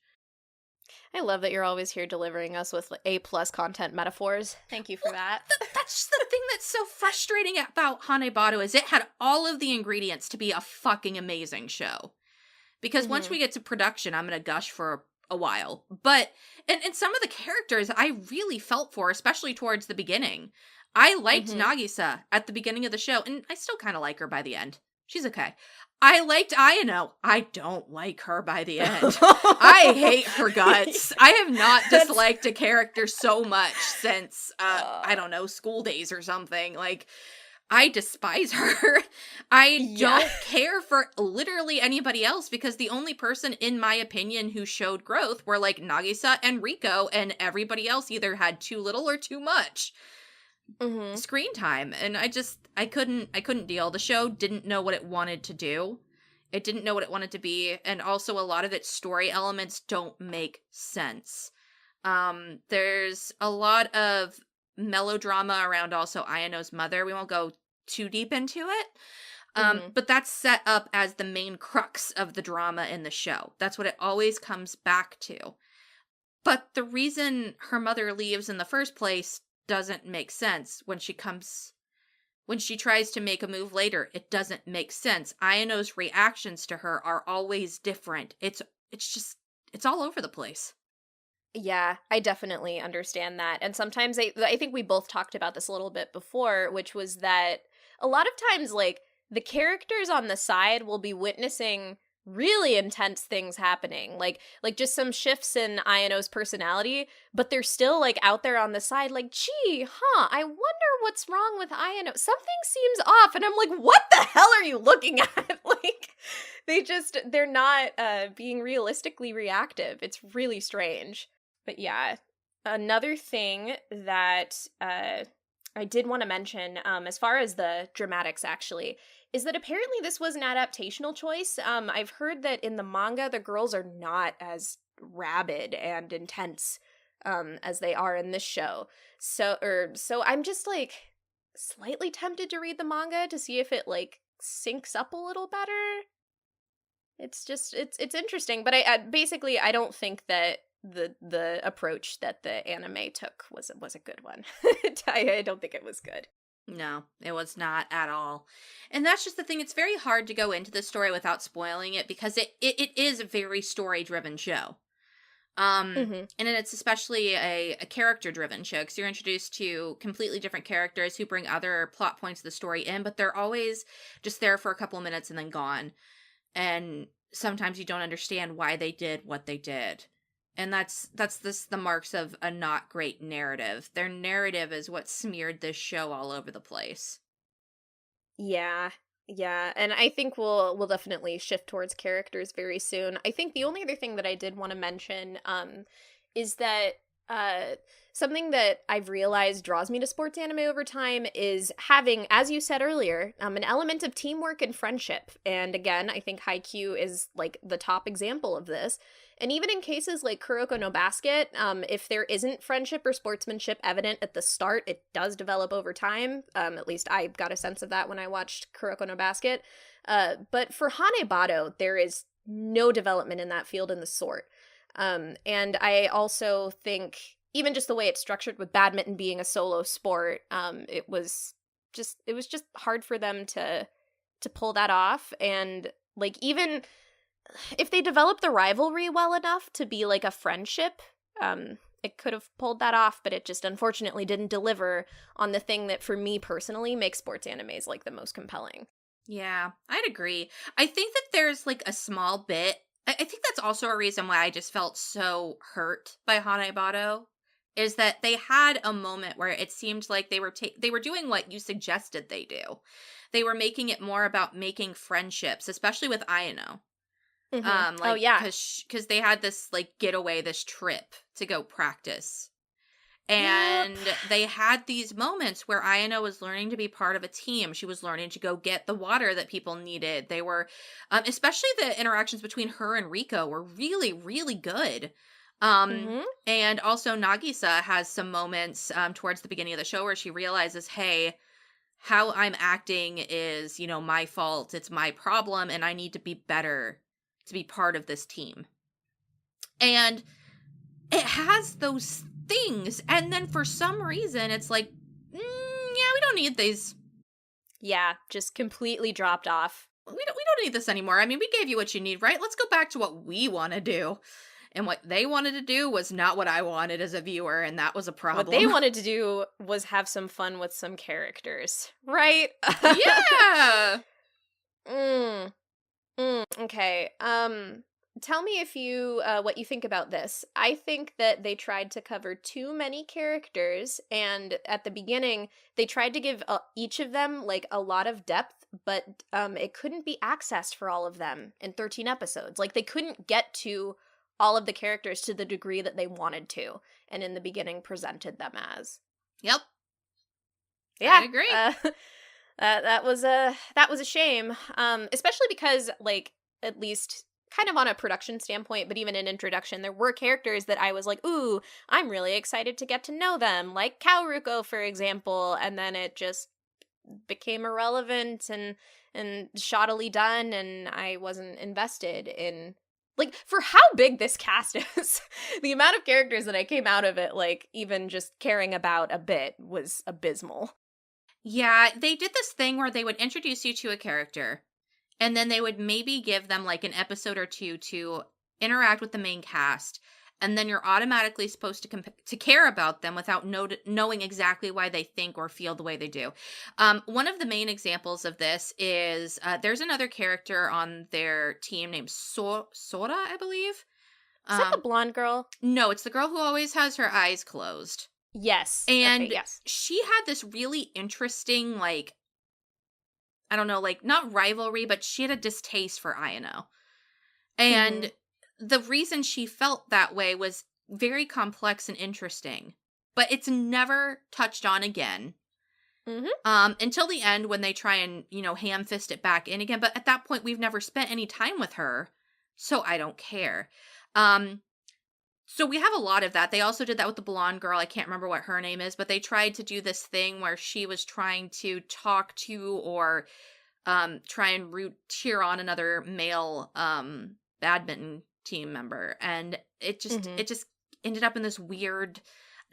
I love that you're always here delivering us with A+ content metaphors. Thank you for that. That's just the thing that's so frustrating about Hanebado is it had all of the ingredients to be a fucking amazing show. Because once we get to production, I'm going to gush for a while. But, and some of the characters I really felt for, especially towards the beginning. I liked Nagisa at the beginning of the show, and I still kind of like her by the end. She's okay. I liked Ayano. I don't like her by the end. I hate her guts. I have not disliked a character so much since, I don't know, school days or something. Like, I despise her. I don't care for literally anybody else because the only person, in my opinion, who showed growth were, like, Nagisa and Riko, and everybody else either had too little or too much screen time, and I couldn't deal. The show didn't know what it wanted to do. It didn't know what it wanted to be, and also a lot of its story elements don't make sense. There's a lot of melodrama around also Ayano's mother. We won't go too deep into it. But that's set up as the main crux of the drama in the show. That's what it always comes back to. But the reason her mother leaves in the first place doesn't make sense. When she tries to make a move later, it doesn't make sense. Ayano's reactions to her are always different. It's all over the place. Yeah, I definitely understand that. And sometimes I think we both talked about this a little bit before, which was that a lot of times, like, the characters on the side will be witnessing really intense things happening, like just some shifts in Ayano's personality, but they're still, like, out there on the side, like, gee, I wonder what's wrong with Ayano. Something seems off, and I'm like, what the hell are you looking at? Like, they're not being realistically reactive. It's really strange. But yeah, another thing that I did want to mention, as far as the dramatics, actually, is that apparently this was an adaptational choice. I've heard that in the manga, the girls are not as rabid and intense as they are in this show. So I'm just, like, slightly tempted to read the manga to see if it, like, syncs up a little better. It's just, it's interesting, but I basically, I don't think that the approach that the anime took was a good one. I don't think it was good. No, it was not at all. And that's just the thing. It's very hard to go into the story without spoiling it because it is a very story-driven show. And it's especially a character-driven show because you're introduced to completely different characters who bring other plot points of the story in, but they're always just there for a couple of minutes and then gone. And sometimes you don't understand why they did what they did. And that's the marks of a not great narrative. Their narrative is what smeared this show all over the place. Yeah, and I think we'll definitely shift towards characters very soon. I think the only other thing that I did want to mention is that something that I've realized draws me to sports anime over time is having, as you said earlier, an element of teamwork and friendship. And again, I think Haikyuu is, like, the top example of this. And even in cases like Kuroko no Basket, if there isn't friendship or sportsmanship evident at the start, it does develop over time. At least I got a sense of that when I watched Kuroko no Basket. But for Hanebado, there is no development in that field in the sort. And I also think even just the way it's structured with badminton being a solo sport, it was just hard for them to pull that off. And, like, even if they developed the rivalry well enough to be, like, a friendship, it could have pulled that off, but it just unfortunately didn't deliver on the thing that for me personally makes sports animes, like, the most compelling. Yeah, I'd agree. I think that there's, like, a small bit. I think that's also a reason why I just felt so hurt by Hanebado, is that they had a moment where it seemed like they were doing what you suggested they do. They were making it more about making friendships, especially with Ayano. Oh, yeah. because they had this like getaway, this trip to go practice. Yep. And they had these moments where Ayano was learning to be part of a team. She was learning to go get the water that people needed. They were, especially the interactions between her and Riko were really, really good. Mm-hmm. And also Nagisa has some moments towards the beginning of the show where she realizes, hey, how I'm acting is, my fault. It's my problem, and I need to be better to be part of this team. And it has those things, and then for some reason it's like, yeah, we don't need these. Yeah, just completely dropped off. We don't need this anymore. I mean, we gave you what you need, right? Let's go back to what we want to do. And what they wanted to do was not what I wanted as a viewer, and that was a problem. What they wanted to do was have some fun with some characters, right? Yeah. Okay. Tell me if you what you think about this. I think that they tried to cover too many characters, and at the beginning they tried to give each of them like a lot of depth, but it couldn't be accessed for all of them in 13 episodes. Like they couldn't get to all of the characters to the degree that they wanted to, and in the beginning presented them as. Yep. Yeah, I agree. that was a shame. Especially because like at least kind of on a production standpoint, but even in introduction, there were characters that I was like, ooh, I'm really excited to get to know them, like Kaoruko, for example, and then it just became irrelevant and shoddily done, and I wasn't invested in, like, for how big this cast is, the amount of characters that I came out of it, like, even just caring about a bit was abysmal. Yeah, they did this thing where they would introduce you to a character, and then they would maybe give them like an episode or two to interact with the main cast, and then you're automatically supposed to care about them without knowing exactly why they think or feel the way they do. One of the main examples of this is there's another character on their team named Sora, I believe. Is that the blonde girl? No, it's the girl who always has her eyes closed. Yes. And okay, yes. she had this really interesting, like, I don't know, like, not rivalry, but she had a distaste for Ayano. And the reason she felt that way was very complex and interesting. But it's never touched on again. Until the end when they try and, ham-fist it back in again. But at that point, we've never spent any time with her. So I don't care. So we have a lot of that. They also did that with the blonde girl. I can't remember what her name is, but they tried to do this thing where she was trying to talk to or try and cheer on another male badminton team member. And it just ended up in this weird,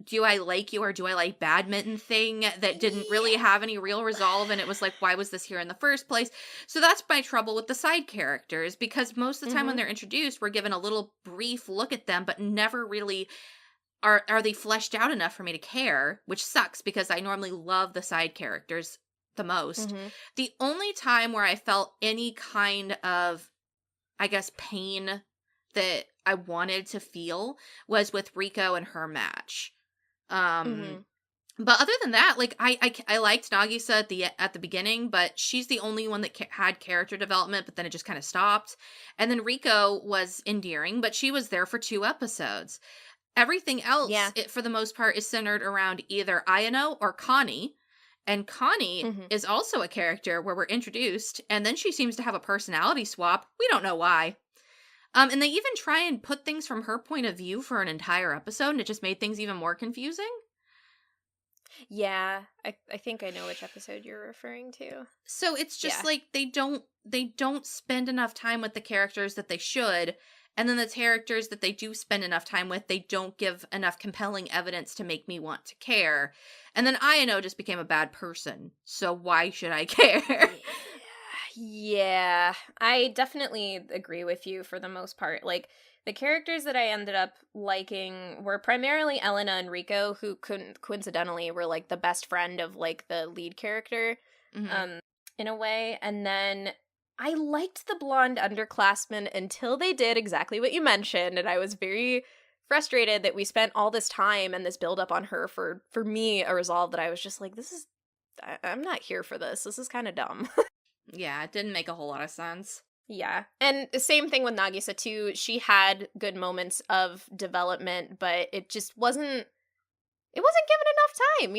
do I like you or do I like badminton thing that didn't really have any real resolve. And it was like, why was this here in the first place? So that's my trouble with the side characters, because most of the time when they're introduced, we're given a little brief look at them, but never really are they fleshed out enough for me to care, which sucks because I normally love the side characters the most. The only time where I felt any kind of, I guess, pain that I wanted to feel was with Riko and her match. But other than that, like I liked Nagisa at the beginning, but she's the only one that had character development, but then it just kind of stopped. And then Riko was endearing, but she was there for 2 episodes. Everything else, for the most part, is centered around either Ayano or Connie. And Connie is also a character where we're introduced, and then she seems to have a personality swap. We don't know why. And they even try and put things from her point of view for an entire episode, and it just made things even more confusing. Yeah, I think I know which episode you're referring to. So it's just like they don't spend enough time with the characters that they should, and then the characters that they do spend enough time with, they don't give enough compelling evidence to make me want to care. And then Ayano just became a bad person, so why should I care? Yeah, I definitely agree with you for the most part. Like, the characters that I ended up liking were primarily Elena and Riko, who coincidentally were, like, the best friend of, like, the lead character, in a way. And then I liked the blonde underclassmen until they did exactly what you mentioned, and I was very frustrated that we spent all this time and this build-up on her for me, a resolve that I was just like, I'm not here for this. This is kind of dumb. Yeah, it didn't make a whole lot of sense. Yeah. And the same thing with Nagisa too. She had good moments of development, but it wasn't given enough time,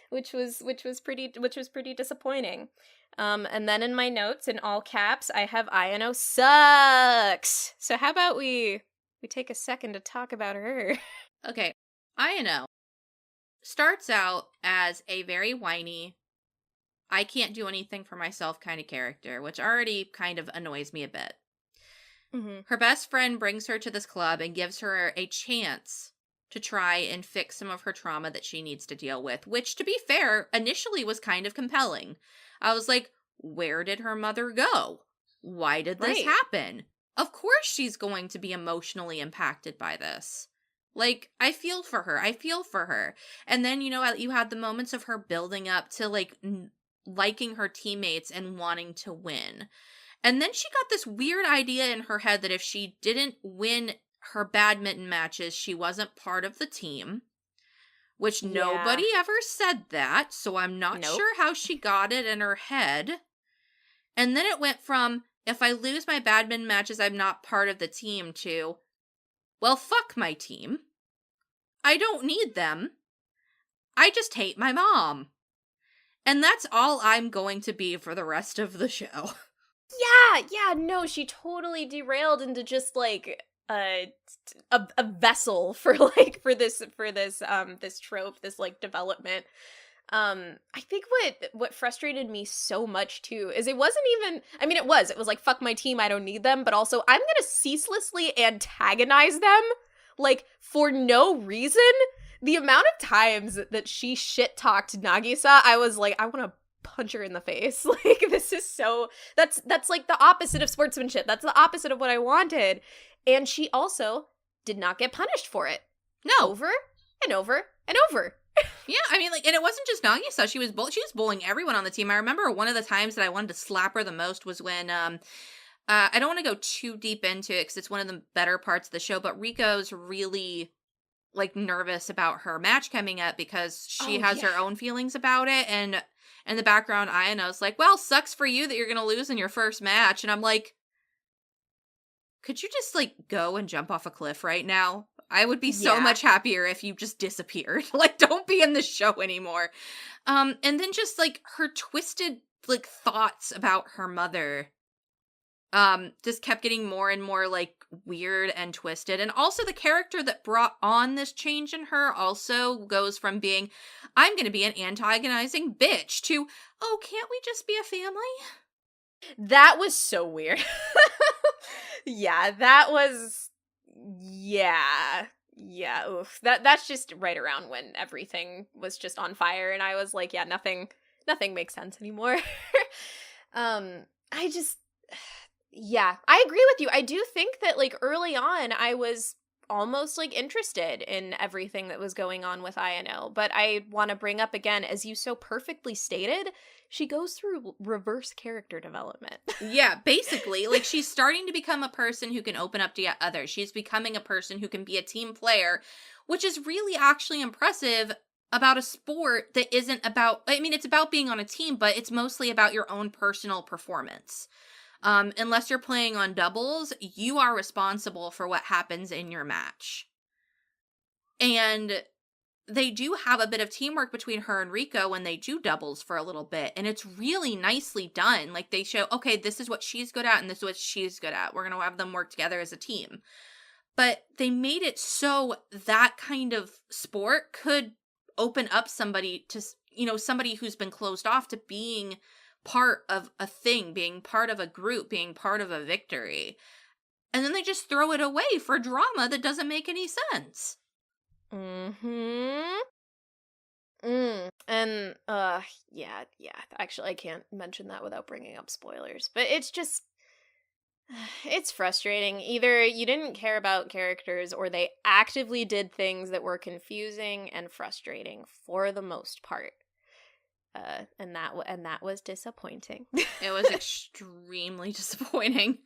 which was pretty disappointing. And then in my notes in all caps, I have Ayano sucks. So how about we take a second to talk about her? Okay, Ayano starts out as a very whiny, I can't do anything for myself kind of character, which already kind of annoys me a bit. Mm-hmm. Her best friend brings her to this club and gives her a chance to try and fix some of her trauma that she needs to deal with, which, to be fair, initially was kind of compelling. I was like, where did her mother go? Why did this Right. happen? Of course she's going to be emotionally impacted by this. Like, I feel for her. And then, you had the moments of her building up to, like, liking her teammates and wanting to win. And then she got this weird idea in her head that if she didn't win her badminton matches, she wasn't part of the team. Which nobody ever said that, so I'm not sure how she got it in her head. And then it went from, if I lose my badminton matches, I'm not part of the team, to, well, fuck my team. I don't need them. I just hate my mom. And that's all I'm going to be for the rest of the show. Yeah, no, she totally derailed into just like a vessel for this trope, this like development. I think what frustrated me so much too is it wasn't even, I mean it was like fuck my team, I don't need them, but also I'm gonna ceaselessly antagonize them like for no reason. The amount of times that she shit talked Nagisa, I was like, I want to punch her in the face. Like, this is so, that's like the opposite of sportsmanship. That's the opposite of what I wanted. And she also did not get punished for it. No. Over and over and over. Yeah, I mean, like, and it wasn't just Nagisa. She was bullying everyone on the team. I remember one of the times that I wanted to slap her the most was when, I don't want to go too deep into it because it's one of the better parts of the show, but Riko's really, like, nervous about her match coming up because she has her own feelings about it, and in the background, Ayano's like, well, sucks for you that you're gonna lose in your first match, and I'm like, could you just, like, go and jump off a cliff right now? I would be so much happier if you just disappeared. Like, don't be in the show anymore. And then just, like, her twisted, like, thoughts about her mother, just kept getting more and more, like, weird and twisted. And also the character that brought on this change in her also goes from being, I'm gonna be an antagonizing bitch, to, oh, can't we just be a family? That was so weird. Yeah, that was, yeah, oof. That's just right around when everything was just on fire, and I was like, yeah, nothing makes sense anymore. Yeah, I agree with you. I do think that, like, early on, I was almost, like, interested in everything that was going on with Ayano, but I want to bring up again, as you so perfectly stated, she goes through reverse character development. Yeah, basically. Like, she's starting to become a person who can open up to yet others. She's becoming a person who can be a team player, which is really actually impressive about a sport that isn't about, I mean, it's about being on a team, but it's mostly about your own personal performance. Unless you're playing on doubles, you are responsible for what happens in your match. And they do have a bit of teamwork between her and Riko when they do doubles for a little bit, and it's really nicely done. Like, they show, okay, this is what she's good at and this is what she's good at. We're going to have them work together as a team. But they made it so that kind of sport could open up somebody to, somebody who's been closed off to being part of a thing, being part of a group, being part of a victory. And then they just throw it away for drama that doesn't make any sense. And yeah, actually I can't mention that without bringing up spoilers, but it's just, it's frustrating. Either you didn't care about characters, or they actively did things that were confusing and frustrating for the most part. And that was disappointing. It was extremely disappointing.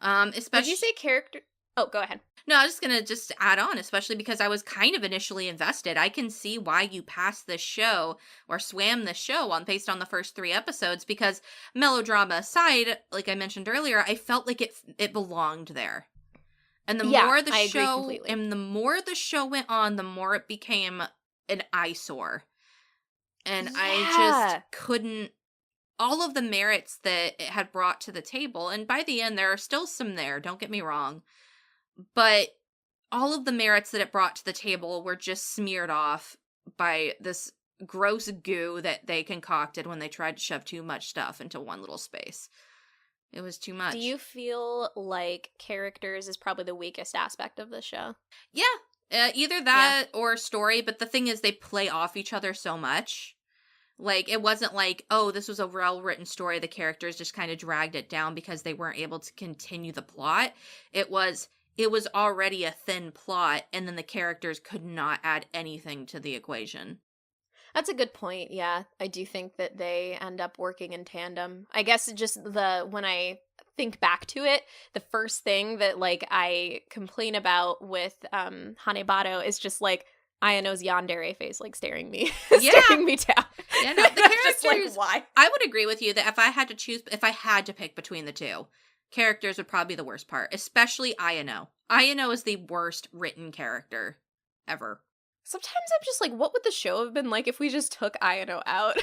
Especially. Did you say character? Oh, go ahead. No, I was just gonna add on, especially because I was kind of initially invested. I can see why you passed this show or swam this show on based on the first 3 episodes, because melodrama aside, like I mentioned earlier, I felt like it belonged there. And the Yeah, more the I agree show completely. and the more the show went on, the more it became an eyesore. And I just Yeah. couldn't, all of the merits that it had brought to the table, and by the end there are still some there, don't get me wrong, but all of the merits that it brought to the table were just smeared off by this gross goo that they concocted when they tried to shove too much stuff into one little space. It was too much. Do you feel like characters is probably the weakest aspect of the show? Yeah, either that or story, but the thing is they play off each other so much. Like, it wasn't like, oh, this was a well-written story, the characters just kind of dragged it down because they weren't able to continue the plot. It was already a thin plot, and then the characters could not add anything to the equation. That's a good point. Yeah, I do think that they end up working in tandem. I guess just when I think back to it, the first thing that like I complain about with Hanebado is just like Ayano's yandere face, like staring me, staring me down. Yeah, no, the characters. Just like, why? I would agree with you that if I had to pick between the two, characters would probably be the worst part, especially Ayano. Ayano is the worst written character ever. Sometimes I'm just like, what would the show have been like if we just took Ayano out?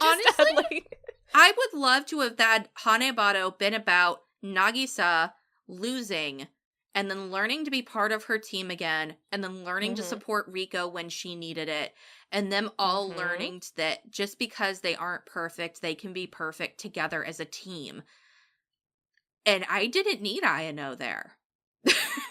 Honestly, I would love to have had Hanebado been about Nagisa losing and then learning to be part of her team again, and then learning to support Riko when she needed it, and them all learning that just because they aren't perfect, they can be perfect together as a team. And I didn't need Ayano there.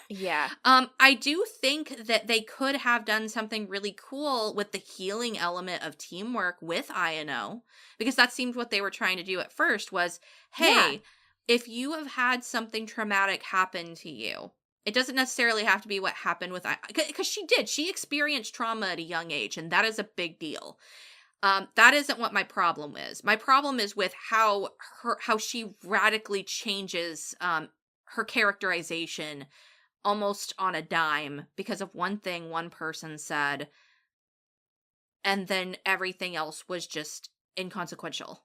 Yeah. I do think that they could have done something really cool with the healing element of teamwork with Ayano, because that seemed what they were trying to do at first was, hey, if you have had something traumatic happen to you, it doesn't necessarily have to be what happened with, because she experienced trauma at a young age, and that is a big deal. That isn't what my problem is. My problem is with how she radically changes her characterization almost on a dime because of one thing one person said, and then everything else was just inconsequential.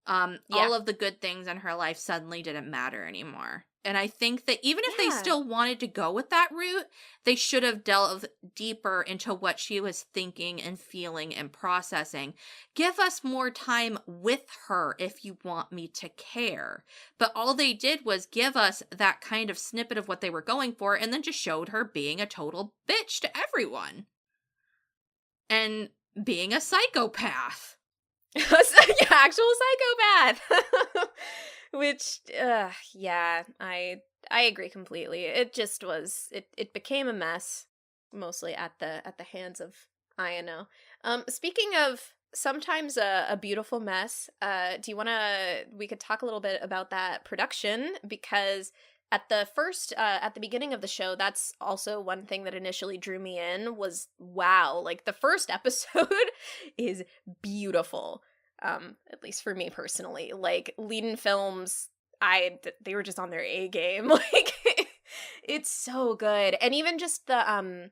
All of the good things in her life suddenly didn't matter anymore. And I think that even if they still wanted to go with that route, they should have delved deeper into what she was thinking and feeling and processing. Give us more time with her if you want me to care. But all they did was give us that kind of snippet of what they were going for, and then just showed her being a total bitch to everyone. And being a psychopath. Actual psychopath. Which, yeah, I agree completely. It just was, it became a mess, mostly at the hands of Ayano. Speaking of sometimes a beautiful mess, we could talk a little bit about that production, because at the beginning of the show, that's also one thing that initially drew me in was, wow, like the first episode is beautiful. At least for me personally, like LINDENFILMS, they were just on their A game. Like, it's so good. And even just the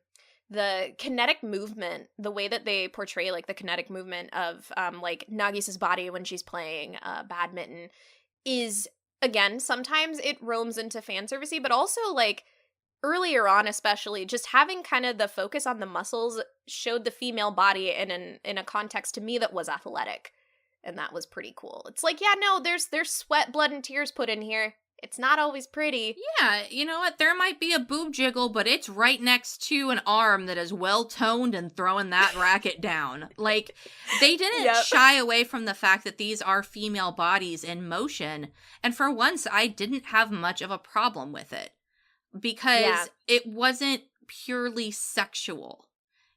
kinetic movement, the way that they portray like the kinetic movement of like Nagisa's body when she's playing badminton is, again, sometimes it roams into fan servicey, but also like earlier on, especially just having kind of the focus on the muscles showed the female body in a context to me that was athletic. And that was pretty cool. It's like, yeah, no, there's sweat, blood, and tears put in here. It's not always pretty. Yeah, you know what? There might be a boob jiggle, but it's right next to an arm that is well-toned and throwing that racket down. Like, they didn't shy away from the fact that these are female bodies in motion. And for once, I didn't have much of a problem with it. Because it wasn't purely sexual.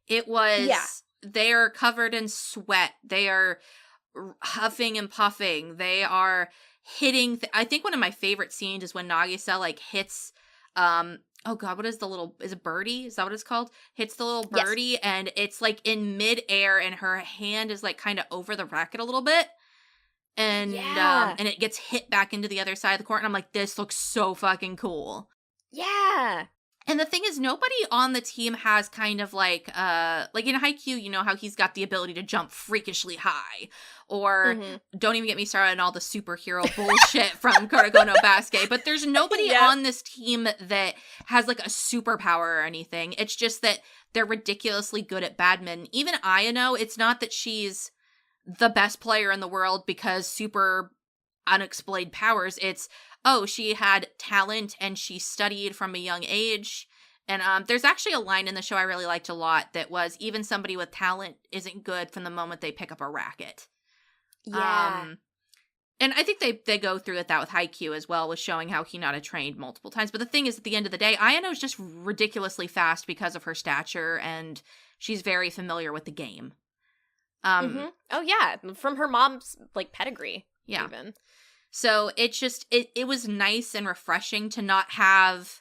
It was, they're covered in sweat. They are huffing and puffing. They are hitting I think one of my favorite scenes is when Nagisa like hits oh god, what is it birdie? Is that what it's called? Hits the little birdie, and it's like in midair, and her hand is like kind of over the racket a little bit, and and it gets hit back into the other side of the court, and I'm like, this looks so fucking cool. Yeah. And the thing is, nobody on the team has kind of like in Haikyuu, you know how he's got the ability to jump freakishly high, or don't even get me started on all the superhero bullshit from Kuroko no Basket. But there's nobody on this team that has like a superpower or anything. It's just that they're ridiculously good at badminton. Even Ayano, it's not that she's the best player in the world because super unexplained powers. It's, oh, she had talent and she studied from a young age. And there's actually a line in the show I really liked a lot that was, even somebody with talent isn't good from the moment they pick up a racket. Yeah. And I think they go through with that with Haikyuu as well, with showing how Hinata trained multiple times. But the thing is, at the end of the day, Ayano is just ridiculously fast because of her stature, and she's very familiar with the game. Oh, yeah. From her mom's, like, pedigree. Yeah. Even. So it's just, it was nice and refreshing to not have,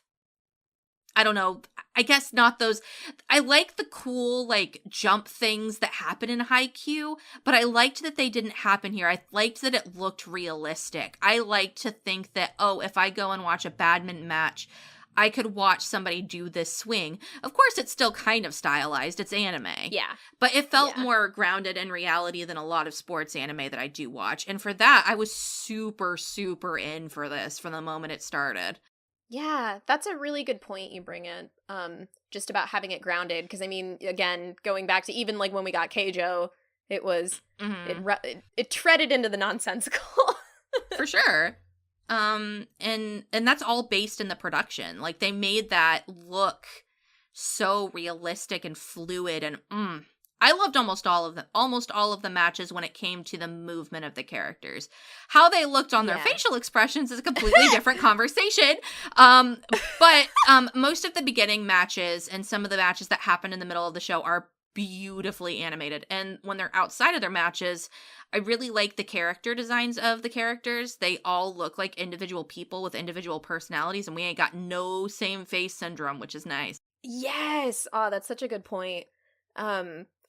I don't know, I guess not those, I like the cool, like, jump things that happen in Haikyuu, but I liked that they didn't happen here. I liked that it looked realistic. I like to think that, oh, if I go and watch a badminton match, I could watch somebody do this swing. Of course, it's still kind of stylized. It's anime. Yeah. But it felt more grounded in reality than a lot of sports anime that I do watch. And for that, I was super, super in for this from the moment it started. Yeah, that's a really good point you bring in, just about having it grounded. Because, I mean, again, going back to even, like, when we got Keijo, it was, it treaded into the nonsensical. For sure. And that's all based in the production. Like, they made that look so realistic and fluid, and I loved almost all of the matches when it came to the movement of the characters. How they looked on their facial expressions is a completely different conversation. But most of the beginning matches and some of the matches that happen in the middle of the show are beautifully animated. And when they're outside of their matches, I really like the character designs of the characters. They all look like individual people with individual personalities, and we ain't got no same face syndrome, which is nice. Yes. Oh, that's such a good point.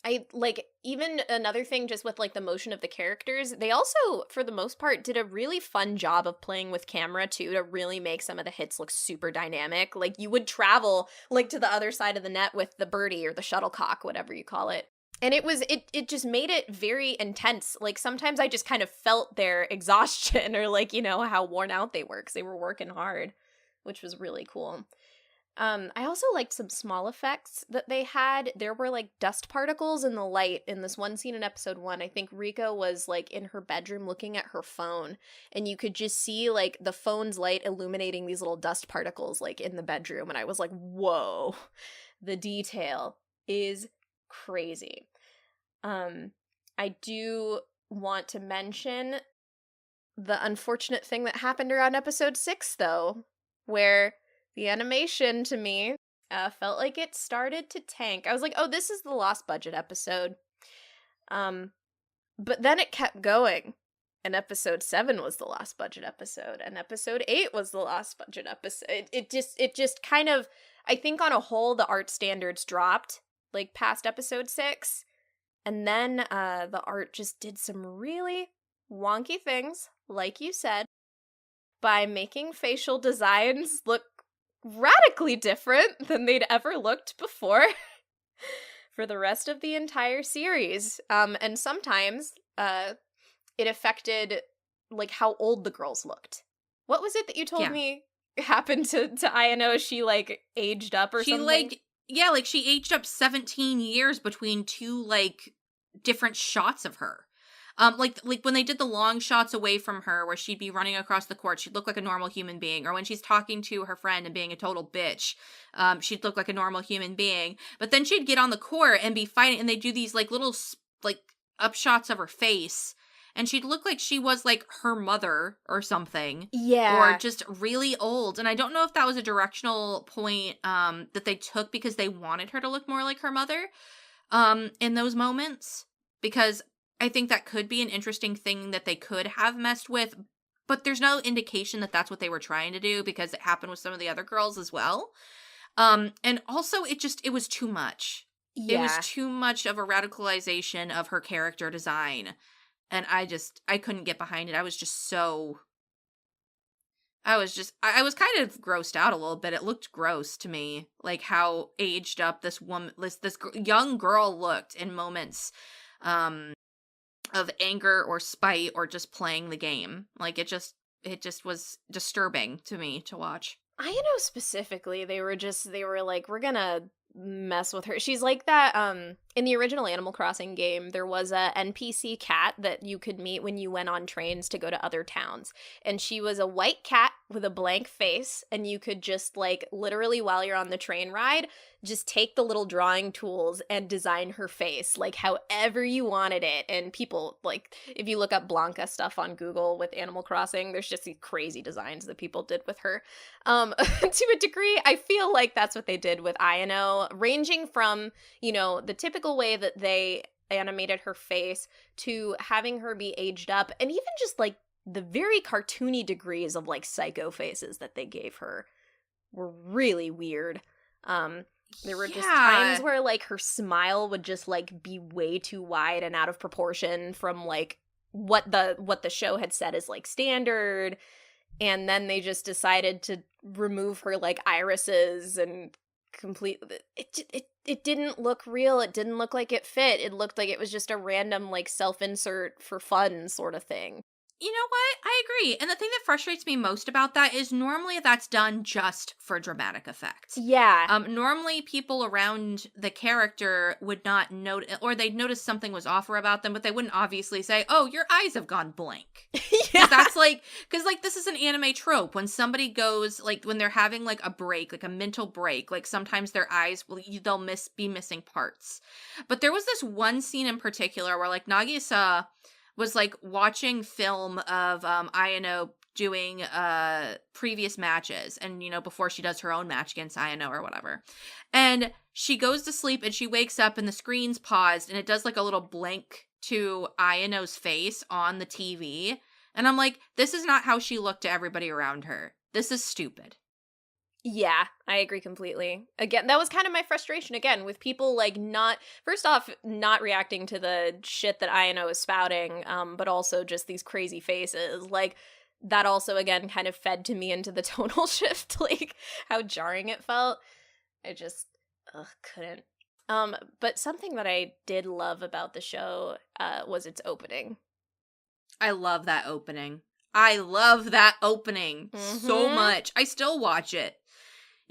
I like, even another thing just with like the motion of the characters, they also, for the most part, did a really fun job of playing with camera too, to really make some of the hits look super dynamic. Like, you would travel like to the other side of the net with the birdie or the shuttlecock, whatever you call it. And it just made it very intense. Like, sometimes I just kind of felt their exhaustion, or like, you know, how worn out they were because they were working hard, which was really cool. I also liked some small effects that they had. There were like dust particles in the light in this one scene in episode 1. I think Riko was like in her bedroom looking at her phone, and you could just see like the phone's light illuminating these little dust particles like in the bedroom. And I was like, whoa, the detail is crazy. I do want to mention the unfortunate thing that happened around episode 6, though, where the animation, to me, felt like it started to tank. I was like, oh, this is the lost budget episode. But then it kept going. And episode 7 was the lost budget episode. And episode 8 was the lost budget episode. It just kind of, I think on a whole, the art standards dropped, like, past episode 6. And then the art just did some really wonky things, like you said, by making facial designs look radically different than they'd ever looked before for the rest of the entire series. And sometimes it affected like how old the girls looked. What was it that you told me happened to Ayano? She like aged up or something? Like she aged up 17 years between two like different shots of her. Like when they did the long shots away from her where she'd be running across the court, she'd look like a normal human being. Or when she's talking to her friend and being a total bitch, she'd look like a normal human being. But then she'd get on the court and be fighting, and they'd do these like little like up shots of her face, and she'd look like she was like her mother or something. Yeah. Or just really old. And I don't know if that was a directional point that they took because they wanted her to look more like her mother in those moments. Because I think that could be an interesting thing that they could have messed with, but there's no indication that that's what they were trying to do because it happened with some of the other girls as well. And also it was too much. Yeah. It was too much of a radicalization of her character design. And I couldn't get behind it. I was just so I was kind of grossed out a little bit. It looked gross to me, like how aged up this woman, this young girl looked in moments of anger or spite or just playing the game. Like it just was disturbing to me to watch. I know specifically they were like, we're gonna mess with her. She's like that in the original Animal Crossing game, there was a NPC cat that you could meet when you went on trains to go to other towns. And she was a white cat with a blank face, and you could just like literally while you're on the train ride, just take the little drawing tools and design her face like however you wanted it. And people, like, if you look up Blanca stuff on Google with Animal Crossing, there's just these crazy designs that people did with her. To a degree, I feel like that's what they did with Ayano, ranging from, you know, the typical way that they animated her face to having her be aged up, and even just like the very cartoony degrees of like psycho faces that they gave her were really weird. There were just times where like her smile would just like be way too wide and out of proportion from like what the show had said is like standard, and then they just decided to remove her like irises and it didn't look real. It didn't look like it fit. It looked like it was just a random like self-insert for fun sort of thing. You know what? I agree. And the thing that frustrates me most about that is normally that's done just for dramatic effect. Yeah. Normally people around the character would not notice, or they'd notice something was off about them, but they wouldn't obviously say, oh, your eyes have gone blank. Yeah. That's like, because like this is an anime trope. When somebody goes, like when they're having like a break, like a mental break, like sometimes their eyes, they'll be missing parts. But there was this one scene in particular where like Nagisa was like watching film of Ayano doing previous matches, and you know, before she does her own match against Ayano or whatever, and she goes to sleep and she wakes up and the screen's paused and it does like a little blink to Ayano's face on the TV, and I'm like, this is not how she looked to everybody around her. This is stupid. Yeah, I agree completely. Again, that was kind of my frustration again with people like not reacting to the shit that Ayano is spouting, but also just these crazy faces. Like that also again kind of fed to me into the tonal shift, like how jarring it felt. I just couldn't. But something that I did love about the show was its opening. I love that opening. So much. I still watch it.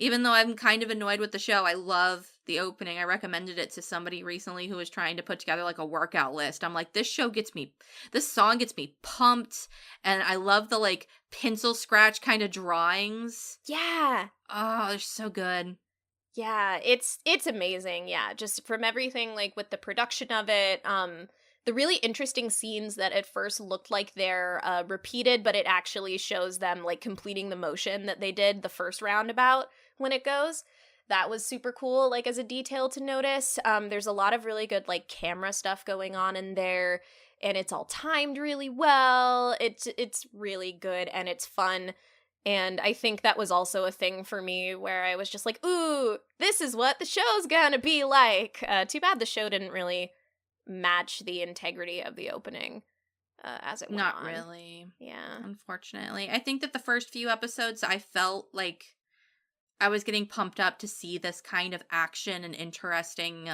Even though I'm kind of annoyed with the show, I love the opening. I recommended it to somebody recently who was trying to put together like a workout list. I'm like, this song gets me pumped, and I love the like pencil scratch kind of drawings. Yeah. Oh, they're so good. Yeah, it's amazing. Yeah, just from everything like with the production of it, the really interesting scenes that at first looked like they're repeated, but it actually shows them like completing the motion that they did the first roundabout when it goes. That was super cool, like as a detail to notice. There's a lot of really good like camera stuff going on in there, and it's all timed really well. It's really good and it's fun. And I think that was also a thing for me where I was just like, ooh, this is what the show's gonna be like. Too bad the show didn't really match the integrity of the opening as it went on. Not really. Yeah. Unfortunately. I think that the first few episodes I felt like I was getting pumped up to see this kind of action and interesting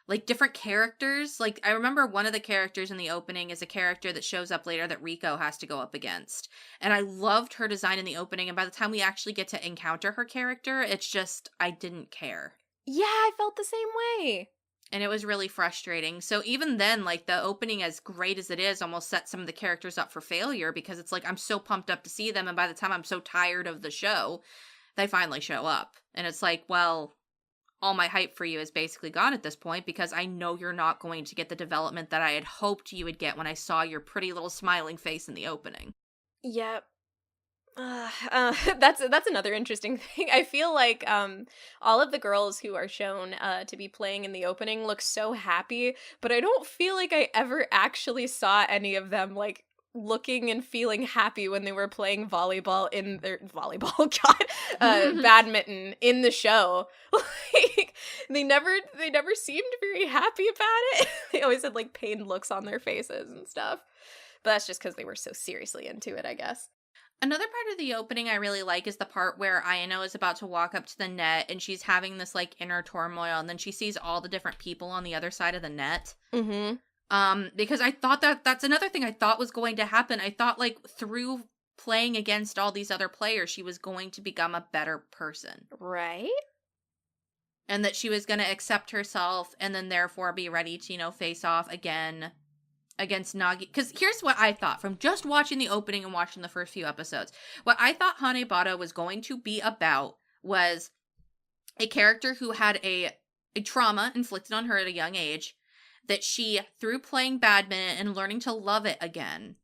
like different characters. Like I remember one of the characters in the opening is a character that shows up later that Rico has to go up against. And I loved her design in the opening, and by the time we actually get to encounter her character, it's just I didn't care. Yeah, I felt the same way. And it was really frustrating. So even then, like, the opening, as great as it is, almost sets some of the characters up for failure, because it's like, I'm so pumped up to see them, and by the time I'm so tired of the show, they finally show up. And it's like, well, all my hype for you is basically gone at this point, because I know you're not going to get the development that I had hoped you would get when I saw your pretty little smiling face in the opening. Yep. That's another interesting thing. I feel like all of the girls who are shown to be playing in the opening look so happy, but I don't feel like I ever actually saw any of them like looking and feeling happy when they were playing volleyball in their badminton in the show. Like they never seemed very happy about it. They always had like pained looks on their faces and stuff. But that's just because they were so seriously into it, I guess. Another part of the opening I really like is the part where Ayano is about to walk up to the net and she's having this like inner turmoil, and then she sees all the different people on the other side of the net. Because I thought that's another thing I thought was going to happen. I thought like through playing against all these other players, she was going to become a better person. Right? And that she was going to accept herself and then therefore be ready to, face off again against Nagi. Because here's what I thought from just watching the opening and watching the first few episodes. What I thought Hanebado was going to be about was a character who had a trauma inflicted on her at a young age, that she, through playing badminton and learning to love it again,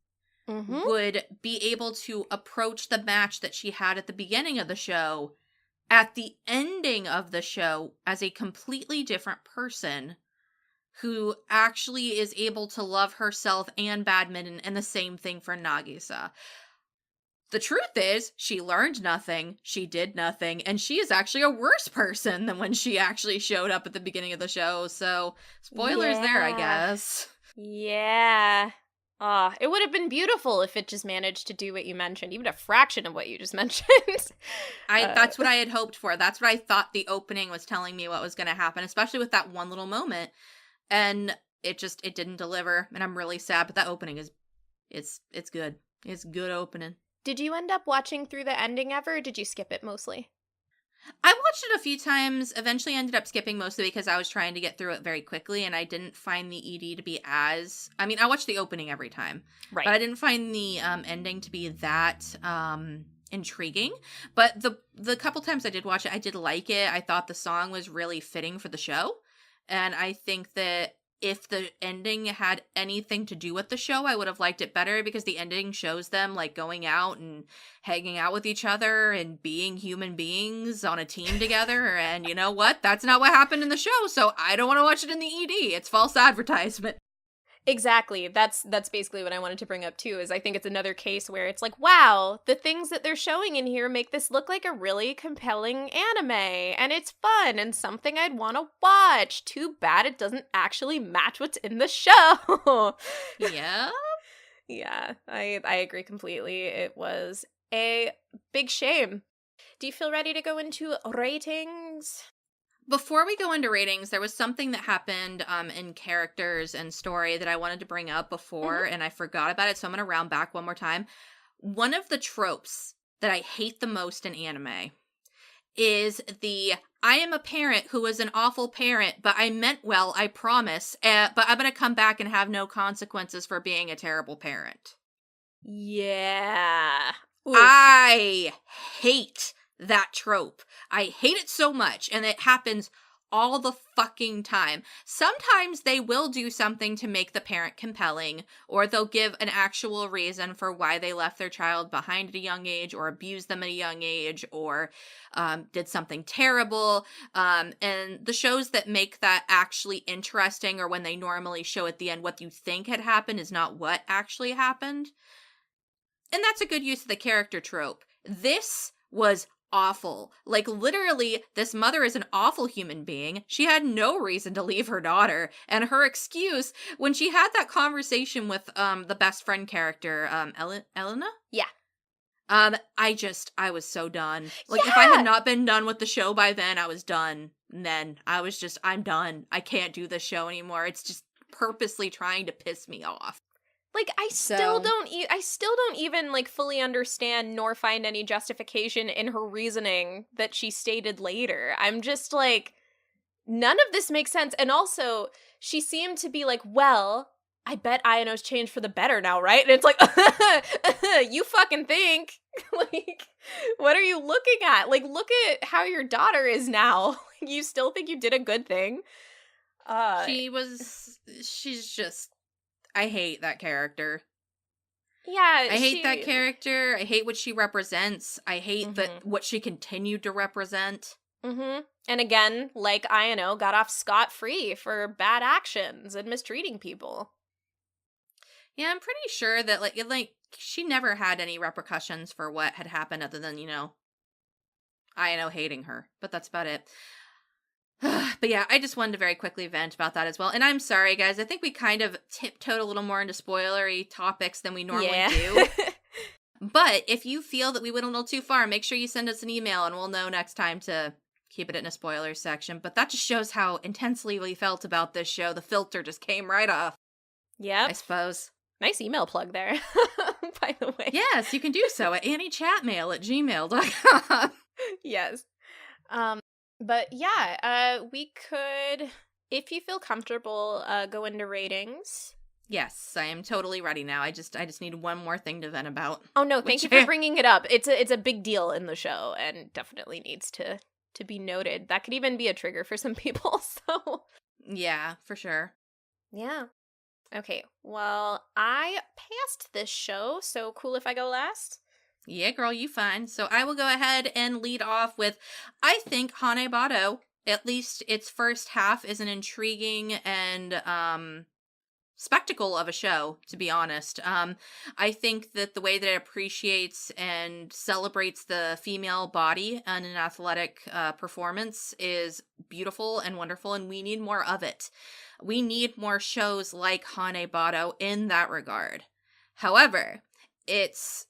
would be able to approach the match that she had at the beginning of the show at the ending of the show as a completely different person who actually is able to love herself and badminton, and the same thing for Nagisa. The truth is, she learned nothing, she did nothing, and she is actually a worse person than when she actually showed up at the beginning of the show, so spoilers there, I guess. Yeah. It would have been beautiful if it just managed to do what you mentioned, even a fraction of what you just mentioned. That's what I had hoped for. That's what I thought the opening was telling me what was going to happen, especially with that one little moment. And it didn't deliver, and I'm really sad, but that opening it's good. It's good opening. Did you end up watching through the ending ever, or did you skip it mostly? I watched it a few times, eventually ended up skipping mostly because I was trying to get through it very quickly, and I didn't find the ED to be as... I mean, I watched the opening every time, right? But I didn't find the ending to be that intriguing. But the couple times I did watch it, I did like it. I thought the song was really fitting for the show, and I think that if the ending had anything to do with the show, I would have liked it better, because the ending shows them like going out and hanging out with each other and being human beings on a team together. And you know what? That's not what happened in the show. So I don't want to watch it in the ED. It's false advertisement. Exactly. That's basically what I wanted to bring up too, is I think it's another case where it's like, wow, the things that they're showing in here make this look like a really compelling anime, and it's fun and something I'd want to watch. Too bad it doesn't actually match what's in the show. Yeah. Yeah, I agree completely. It was a big shame. Do you feel ready to go into ratings? Before we go into ratings, there was something that happened in characters and story that I wanted to bring up before, and I forgot about it, so I'm going to round back one more time. One of the tropes that I hate the most in anime is the, I am a parent who is an awful parent, but I meant well, I promise, but I'm going to come back and have no consequences for being a terrible parent. Yeah. Oof. I hate that trope. I hate it so much, and it happens all the fucking time. Sometimes they will do something to make the parent compelling, or they'll give an actual reason for why they left their child behind at a young age, or abused them at a young age, or did something terrible. And the shows that make that actually interesting, or when they normally show at the end what you think had happened is not what actually happened. And that's a good use of the character trope. This was awful. Like, literally, this mother is an awful human being. She had no reason to leave her daughter, and her excuse, when she had that conversation with the best friend character, Elena? Yeah. I was so done. Like, if I had not been done with the show by then, I was done. And then I was just, I'm done. I can't do this show anymore. It's just purposely trying to piss me off. Like, I still don't even, like, fully understand nor find any justification in her reasoning that she stated later. I'm just like, none of this makes sense. And also, she seemed to be like, well, I bet Ayano's changed for the better now, right? And it's like, you fucking think. Like, what are you looking at? Like, look at how your daughter is now. You still think you did a good thing? She's just... I hate that character. Yeah, I hate that character. I hate what she represents. I hate what she continued to represent. And again, like Ayano, got off scot-free for bad actions and mistreating people. Yeah, I'm pretty sure that like she never had any repercussions for what had happened other than, Ayano hating her. But that's about it. But yeah, I just wanted to very quickly vent about that as well. And I'm sorry, guys. I think we kind of tiptoed a little more into spoilery topics than we normally do. But if you feel that we went a little too far, make sure you send us an email and we'll know next time to keep it in a spoiler section. But that just shows how intensely we felt about this show. The filter just came right off, Yep. I suppose. Nice email plug there, by the way. Yes, you can do so at anniechatmail@gmail.com. Yes. But yeah, we could, if you feel comfortable, go into ratings. Yes, I am totally ready now. I just need one more thing to vent about. Oh no, thank you for bringing it up. It's a big deal in the show and definitely needs to be noted. That could even be a trigger for some people, so. Yeah, for sure. Yeah. Okay, well, I passed this show, so cool if I go last? Yeah, girl, you fine. So I will go ahead and lead off with, I think Hanebado, at least its first half, is an intriguing and spectacle of a show, to be honest. I think that the way that it appreciates and celebrates the female body and an athletic performance is beautiful and wonderful, and we need more of it. We need more shows like Hanebado in that regard. However, its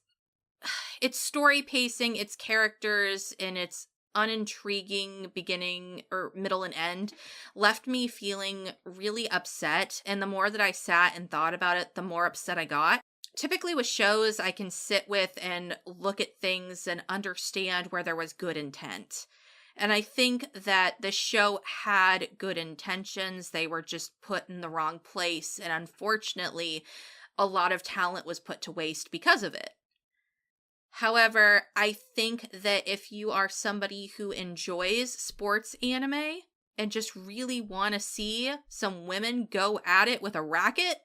story pacing, its characters, and its unintriguing beginning or middle and end left me feeling really upset, and the more that I sat and thought about it, the more upset I got. Typically with shows, I can sit with and look at things and understand where there was good intent. And I think that the show had good intentions. They were just put in the wrong place, and unfortunately, a lot of talent was put to waste because of it. However, I think that if you are somebody who enjoys sports anime and just really want to see some women go at it with a racket,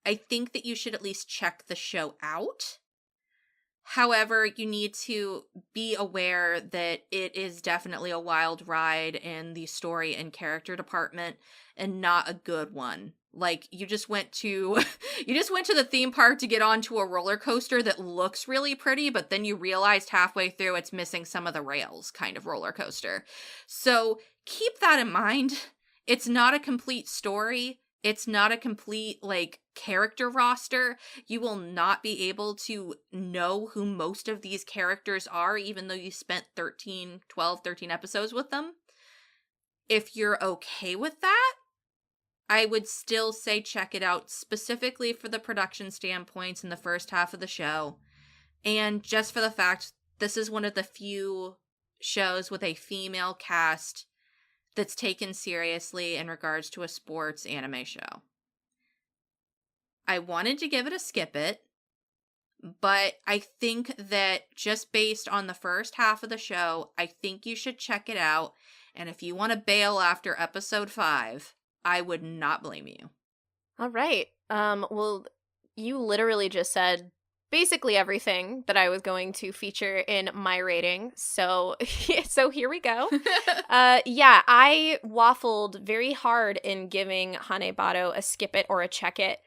I think that you should at least check the show out. However, you need to be aware that it is definitely a wild ride in the story and character department and not a good one. Like, you just went to the theme park to get onto a roller coaster that looks really pretty, but then you realized halfway through it's missing some of the rails kind of roller coaster. So keep that in mind. It's not a complete story. It's not a complete, character roster. You will not be able to know who most of these characters are, even though you spent 13 episodes with them. If you're okay with that, I would still say check it out, specifically for the production standpoints in the first half of the show. And just for the fact, this is one of the few shows with a female cast that's taken seriously in regards to a sports anime show. I wanted to give it a skip it, but I think that just based on the first half of the show, I think you should check it out. And if you want to bail after episode 5, I would not blame you. All right. Well, you literally just said basically everything that I was going to feature in my rating. So here we go. Yeah, I waffled very hard in giving Hanebado a skip it or a check it,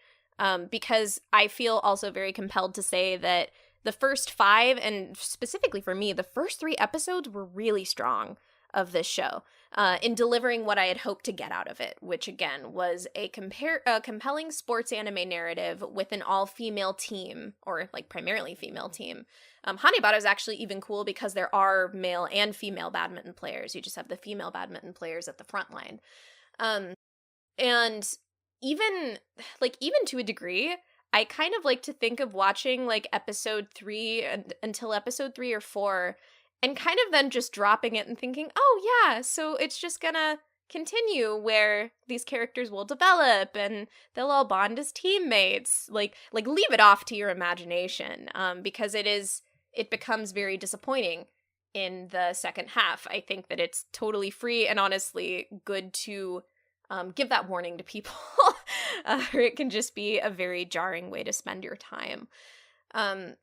because I feel also very compelled to say that the first 5, and specifically for me, the first 3 episodes were really strong of this show, in delivering what I had hoped to get out of it, which again was a compelling sports anime narrative with an all-female team, or primarily female team. Hanebado is actually even cool because there are male and female badminton players. You just have the female badminton players at the front line. And even to a degree, I kind of like to think of watching episode 3 until episode 3 or 4, and kind of then just dropping it and thinking, oh yeah, so it's just gonna continue where these characters will develop and they'll all bond as teammates. Like leave it off to your imagination, because it becomes very disappointing in the second half. I think that it's totally free and honestly good to give that warning to people, or it can just be a very jarring way to spend your time.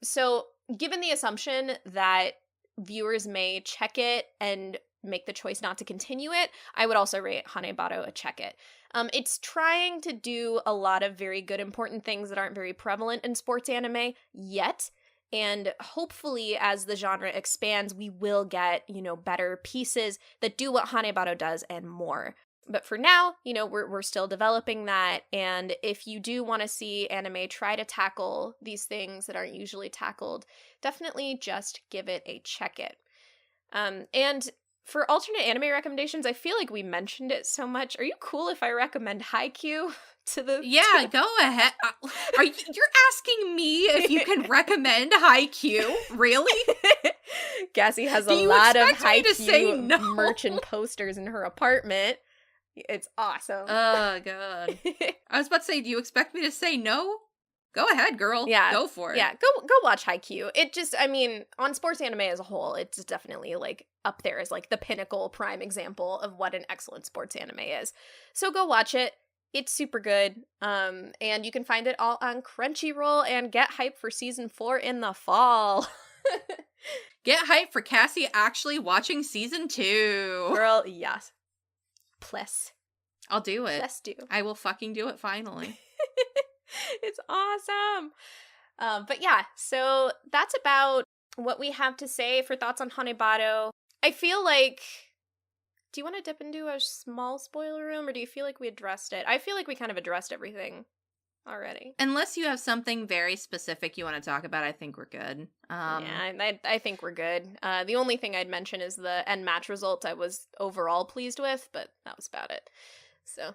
So given the assumption that viewers may check it and make the choice not to continue it, I would also rate Hanebado a check it. It's trying to do a lot of very good, important things that aren't very prevalent in sports anime yet, and hopefully as the genre expands, we will get, better pieces that do what Hanebado does and more. But for now, you know, we're still developing that. And if you do want to see anime try to tackle these things that aren't usually tackled, definitely just give it a check it. And for alternate anime recommendations, I feel like we mentioned it so much. Are you cool if I recommend Haikyuu to the... Yeah, go ahead. You're asking me if you can recommend Haikyuu? Really? Cassie has Do a you lot of expect me to say Haikyuu no? merch and posters in her apartment. It's awesome. Oh, God. I was about to say, do you expect me to say no? Go ahead, girl. Yeah. Go for it. Yeah, go watch Haikyuu. It just, I mean, on sports anime as a whole, it's definitely, like, up there as, like, the pinnacle prime example of what an excellent sports anime is. So go watch it. It's super good. And you can find it all on Crunchyroll and get hyped for season 4 in the fall. Get hyped for Cassie actually watching season 2. Girl, yes. Please. I'll do it. Let's do. I will fucking do it finally. It's awesome. But yeah, so that's about what we have to say for thoughts on Hanebado. I feel like, do you want to dip into a small spoiler room, or do you feel like we addressed it? I feel like we kind of addressed everything already. Unless you have something very specific you want to talk about, I think we're good. Yeah, I think we're good. The only thing I'd mention is the end match results I was overall pleased with, but that was about it. So,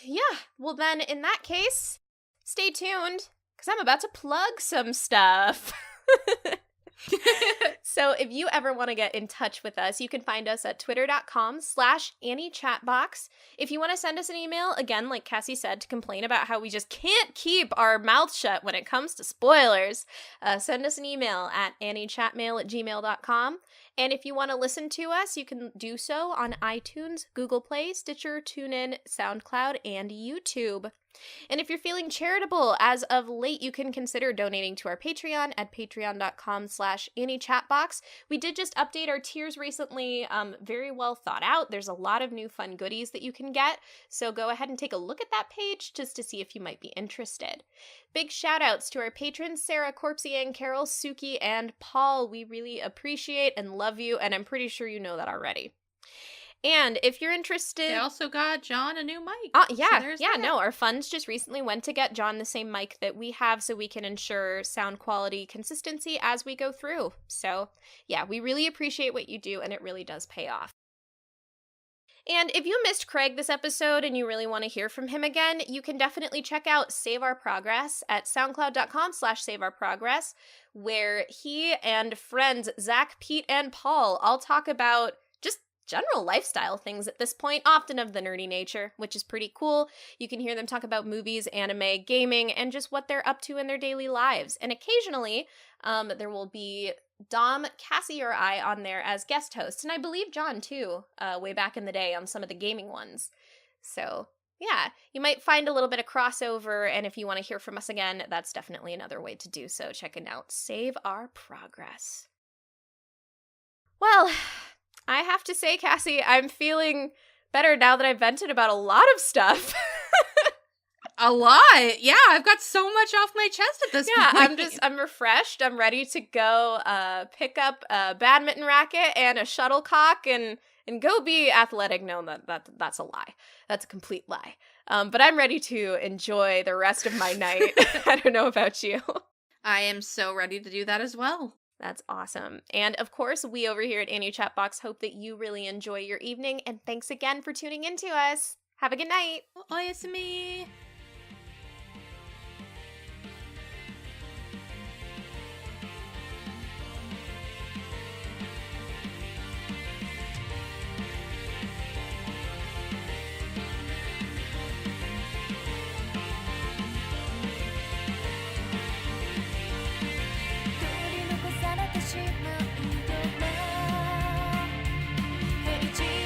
yeah. Well then, in that case, stay tuned, because I'm about to plug some stuff. So if you ever want to get in touch with us, you can find us at twitter.com/AnnieChatbox. If you want to send us an email, again, like Cassie said, to complain about how we just can't keep our mouth shut when it comes to spoilers, send us an email at anniechatmail@gmail.com. And if you want to listen to us, you can do so on iTunes, Google Play, Stitcher, TuneIn, SoundCloud, and YouTube. And if you're feeling charitable as of late, you can consider donating to our Patreon at patreon.com/AnnieChatbox. We did just update our tiers recently, very well thought out. There's a lot of new fun goodies that you can get, so go ahead and take a look at that page just to see if you might be interested. Big shout outs to our patrons, Sarah, CorpsyAnn, Carol, Suki, and Paul. We really appreciate and love you, and I'm pretty sure you know that already. And if you're interested... They also got John a new mic. No, our funds just recently went to get John the same mic that we have so we can ensure sound quality consistency as we go through. So, yeah, we really appreciate what you do, and it really does pay off. And if you missed Craig this episode and you really want to hear from him again, you can definitely check out Save Our Progress at soundcloud.com/saveourprogress, where he and friends Zach, Pete, and Paul all talk about just general lifestyle things at this point, often of the nerdy nature, which is pretty cool. You can hear them talk about movies, anime, gaming, and just what they're up to in their daily lives. And occasionally, there will be Dom, Cassie, or I on there as guest hosts, and I believe John too, way back in the day on some of the gaming ones. So, yeah, you might find a little bit of crossover, and if you want to hear from us again, that's definitely another way to do so. Check it out. Save Our Progress. Well, I have to say, Cassie, I'm feeling better now that I've vented about a lot of stuff. A lot? Yeah, I've got so much off my chest at this point. Yeah, I'm refreshed. I'm ready to go pick up a badminton racket and a shuttlecock and go be athletic. No, that's a lie. That's a complete lie. But I'm ready to enjoy the rest of my night. I don't know about you. I am so ready to do that as well. That's awesome. And of course, we over here at Annie Chatbox hope that you really enjoy your evening. And thanks again for tuning in to us. Have a good night. Oyasumi. "取り残されてしまうような平地